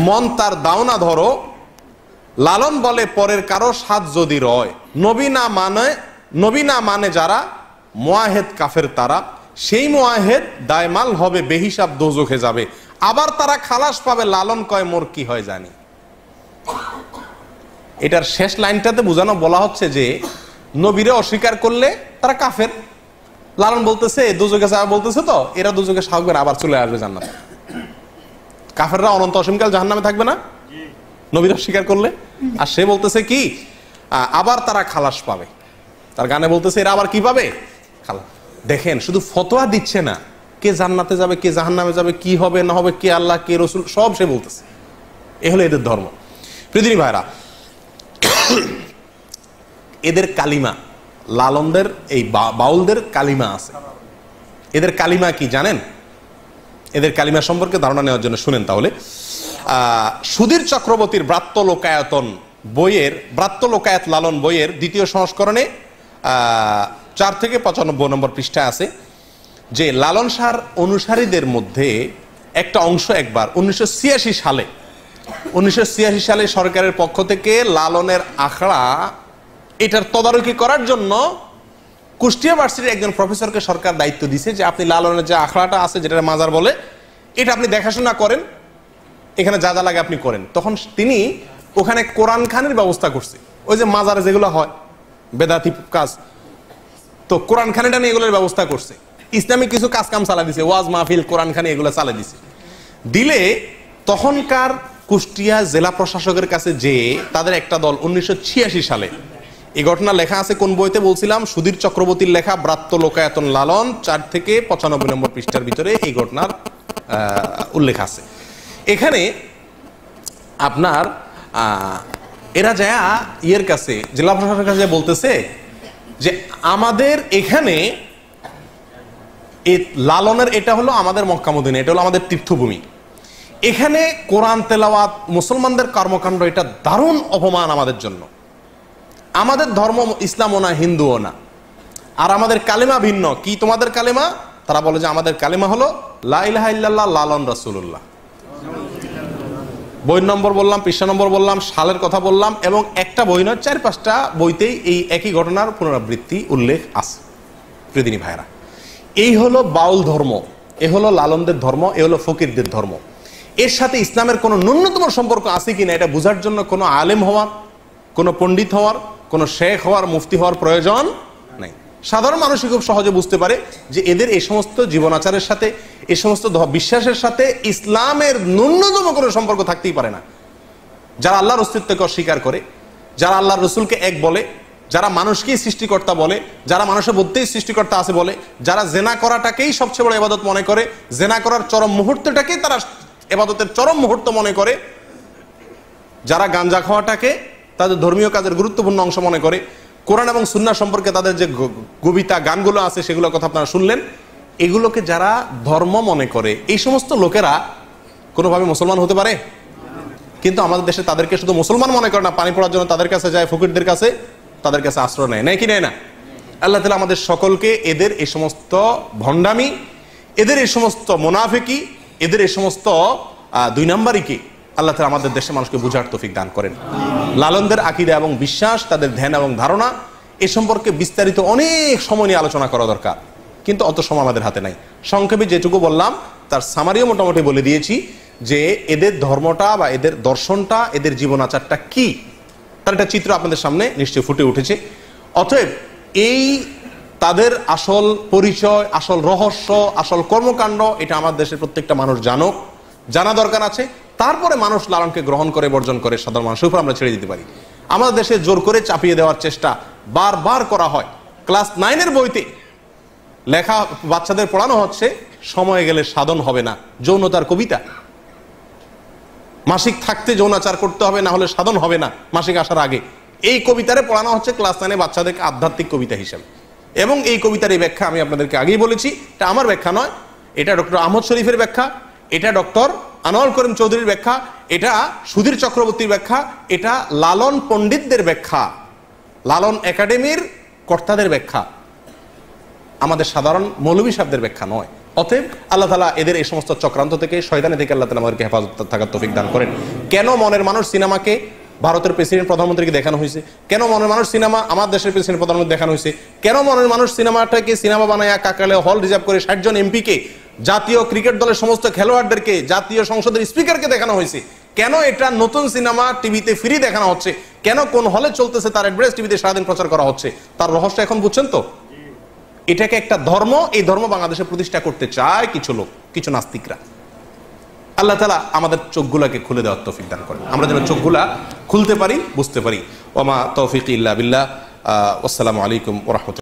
মন তার দাওনা ধরো, লালন বলে পরের কারো সাথ যদি রয়, নবী না মানে যারা মুয়াহিদ কাফের তারা, সেই মুআহেদ দায়মাল হবে, বেহিসাব দোজখে যাবে। আবার তারা খালাস পাবে, লালন কয় মোর কি হয় জানি। এটার শেষ লাইনটাতে বোঝানো বলা হচ্ছে যে নবীরে অস্বীকার করলে তারা কাফের। লালন বলতেছে দোজখে যাবে বলতেছে, তো এরা দোজখে থাকবে না, আবার চলে আসবে জান্নাতে। কাফেররা অনন্ত অসীমকাল জাহান্নামে থাকবে না নবীর অস্বীকার করলে। আর সে বলতেছে কি আবার তারা খালাস পাবে। তার গানে বলতেছে এরা আবার কি পাবে, খালাস। দেখেন শুধু ফতোয়া দিচ্ছে না, কে জান্নাতে যাবে কে জাহান্নামে যাবে, কি হবে না হবে, কে আল্লাহ কে রসুল, সব সে বলতেছে। এ হলো এদের ধর্ম। পৃথিবী ভাইরা, এদের কালিমা, লালনদের এই বাউলদের কালিমা আছে। এদের কালিমা কি জানেন? এদের কালিমা সম্পর্কে ধারণা নেওয়ার জন্য শুনেন তাহলে। সুধীর চক্রবর্তীর ব্রাত্য লোকায়তন বইয়ের, ব্রাত্য লোকায়ত লালন বইয়ের 2য় সংস্করণে 4 থেকে 95 নম্বর পৃষ্ঠা আছে যে লালন শাহর অনুসারীদের মধ্যে একটা অংশ একবার 1986 সালে সরকারের পক্ষ থেকে লালনের আখড়া এটার তদারকি করার জন্য কুষ্টিয়া ভার্সিটির একজন প্রফেসরকে সরকার দায়িত্ব দিয়েছে যে আপনি লালনের যে আখড়াটা আছে, যেটা মাজার বলে, এটা আপনি দেখাশোনা করেন, এখানে যা যা লাগে আপনি করেন। তখন তিনি ওখানে কোরআন খানের ব্যবস্থা করছে, ওই যে মাজারে যেগুলো হয় বেদাতি কাজ, তো কোরআন খানিটা নিয়ে এগুলোর ব্যবস্থা করছে। ইসলামিক কিছু কাজ কাম চালা দিছে, ওয়াজ মাহফিল কোরআন খানি এগুলো চালা দিছে। দিলে তখনকার কুষ্টিয়া জেলা প্রশাসকের কাছে যে তাদের একটা দল 1986 সালে, এই ঘটনা লেখা আছে কোন বইতে বলছিলাম, সুধীর চক্রবর্তীর লেখা ব্রাত্য লোকায়তন লালন 4 থেকে 95 নম্বর পৃষ্ঠার ভিতরে এই ঘটনার উল্লেখ আছে। এখানে আপনার এরা যায় ইয়ের কাছে, জেলা প্রশাসকের কাছে বলতেছে যে আমাদের এখানে লালনের এটা হলো আমাদের মক্কা মদিনা, এটা হলো আমাদের তীর্থভূমি, এখানে কোরআন তেলাওয়াত মুসলমানদের কর্মকাণ্ড এটা দারুণ অপমান আমাদের জন্য। আমাদের ধর্ম ইসলামও না হিন্দুও না, আর আমাদের কালেমা ভিন্ন। কি তোমাদের কালেমা? তারা বলে যে আমাদের কালেমা হলো লা ইলাহা ইল্লাল্লাহ লালন রাসূলুল্লাহ। বই নম্বর বললাম, পৃষ্ঠা নম্বর বললাম, সালের কথা বললাম, এবং একটা বই নয় 4-5টা বইতেই এই একই ঘটনার পুনরাবৃত্তি উল্লেখ আছে। প্রিয়দিনী ভাইরা, এই হলো বাউল ধর্ম, এ হলো লালনদের ধর্ম, এ হলো ফকিরদের ধর্ম। এর সাথে ইসলামের কোনো ন্যূনতম সম্পর্ক আছে কিনা এটা বোঝার জন্য কোনো আলেম হওয়ার, কোনো পণ্ডিত হওয়ার, কোনো শেখ হওয়ার, মুফতি হওয়ার প্রয়োজন নাই। সাধারণ মানুষই খুব সহজে বুঝতে পারে যে এদের এই সমস্ত জীবনাচারের সাথে, এই সমস্ত বিশ্বাসের সাথে ইসলামের ন্যূনতম কোনো সম্পর্ক থাকতেই পারে না। যারা আল্লাহর অস্তিত্বকে অস্বীকার করে, যারা আল্লাহর রসুলকে এক বলে, যারা মানুষকেই সৃষ্টিকর্তা বলে, যারা মানুষের মধ্যেই সৃষ্টিকর্তা আছে বলে, যারা জেনা করাটাকেই সবচেয়ে বড় ইবাদত মনে করে, জেনা করার চরম মুহূর্তটাকেই তারা ইবাদতের চরম মুহূর্ত মনে করে, যারা গাঞ্জা খাওয়াটাকে তাদের ধর্মীয় কাজের গুরুত্বপূর্ণ অংশ মনে করে, কোরআন এবং সুন্নাহ সম্পর্কে তাদের যে কবিতা গানগুলো আছে সেগুলোর কথা আপনারা শুনলেন, এগুলোকে যারা ধর্ম মনে করে, এই সমস্ত লোকেরা কোনোভাবে মুসলমান হতে পারে? কিন্তু আমাদের দেশে তাদেরকে শুধু মুসলমান মনে করে না, পানি পড়ার জন্য তাদের কাছে যায়, ফকিরদের কাছে, তাদের কাছে আশ্রয় নেয়, কি নেয় না? আল্লাহ তাআলা আমাদের সকলকে এদের এই সমস্ত ভণ্ডামি, এদের এই সমস্ত মুনাফিকি, এদের এই সমস্ত 2 নাম্বারিকে আল্লাহ তাআলা আমাদের দেশের মানুষকে বুঝার তৌফিক দান করেন। লালনদের আকীদা এবং বিশ্বাস, তাদের ধ্যান এবং ধারণা এ সম্পর্কে বিস্তারিত অনেক সময় নিয়ে আলোচনা করা দরকার, কিন্তু অত সময় আমাদের হাতে নাই। সংক্ষেপে যেটুকু বললাম তার সামারিও মোটামুটি বলে দিয়েছি যে এদের ধর্মটা বা এদের দর্শনটা, এদের জীবনাচারটা কি, তার একটা চিত্র আপনাদের সামনে নিশ্চয়ই ফুটে উঠেছে। অতএব এই তাদের আসল পরিচয়, আসল রহস্য, আসল কর্মকাণ্ড এটা আমার দেশের প্রত্যেকটা মানুষ জানুক, জানা দরকার আছে। তারপরে মানুষ লালনকে গ্রহণ করে বর্জন করে সাধারণ মানুষের উপর আমরা ছেড়ে দিতে পারি। আমাদের দেশে জোর করে চাপিয়ে দেওয়ার চেষ্টা বারবার করা হয়। ক্লাস 9-এর বইতে লেখা বাচ্চাদের পড়ানো হচ্ছে সময় গেলে সাধন হবে না, যৌনতার কবিতা। মাসিক থাকতে যৌনাচার করতে হবে, না হলে সাধন হবে না মাসিক আসার আগে। এই কবিতারে পড়ানো হচ্ছে ক্লাস 9-এ বাচ্চাদেরকে আধ্যাত্মিক কবিতা হিসেবে। এবং এই কবিতার এই ব্যাখ্যা আমি আপনাদেরকে আগেই বলেছি, এটা আমার ব্যাখ্যা নয়, এটা ডক্টর আহমদ শরীফের ব্যাখ্যা, এটা ডক্টর আনোয়ার করিম চৌধুরীর ব্যাখ্যা, এটা সুধীর চক্রবর্তীর ব্যাখ্যা, এটা লালন পণ্ডিতদের ব্যাখ্যা, লালন একাডেমির কর্তাদের ব্যাখ্যা, আমাদের সাধারণ মৌলভী সাহেবদের ব্যাখ্যা নয়। অতএব আল্লাহ তাআলা এদের এই সমস্ত চক্রান্ত থেকে, শয়তানি থেকে আল্লাহ তাআলা আমাদেরকে হেফাজত থাকার তৌফিক দান করেন। কেন মনের মানুষ সিনেমাকে ভারতের প্রেসিডেন্ট প্রধানমন্ত্রীকে দেখানো হয়েছে? কেন মনের মানুষ সিনেমা আমার দেশের প্রেসিডেন্ট প্রধানমন্ত্রী দেখানো হয়েছে? কেন মনের মানুষ সিনেমাটাকে সিনেমা বানায় কাকালে হল রিজার্ভ করে 60 জন এমপিকে, জাতীয় ক্রিকেট দলের সমস্ত খেলোয়াড়দেরকে, জাতীয় সংসদের স্পিকারকে দেখানো হয়েছে? কেন এটা নতুন সিনেমা টিভিতে ফ্রি দেখানো হচ্ছে? কেন কোন হলে চলতেছে তার অ্যাড্রেস টিভিতে সারাদিন প্রচার করা হচ্ছে? তার রহস্য এখন বুঝছেন তো? এটাকে একটা ধর্ম, এই ধর্ম বাংলাদেশে প্রতিষ্ঠা করতে চায় কিছু লোক, কিছু নাস্তিকরা। আল্লাহ তাআলা আমাদের চোখগুলাকে খুলে দেওয়ার তৌফিক দান করেন, আমরা যেন চোখগুলা খুলতে পারি, বুঝতে পারি। ওমা তৌফিক ইল্লা বিল্লাহ। আসসালামু আলাইকুম ওয়া রাহমাতুল্লাহ।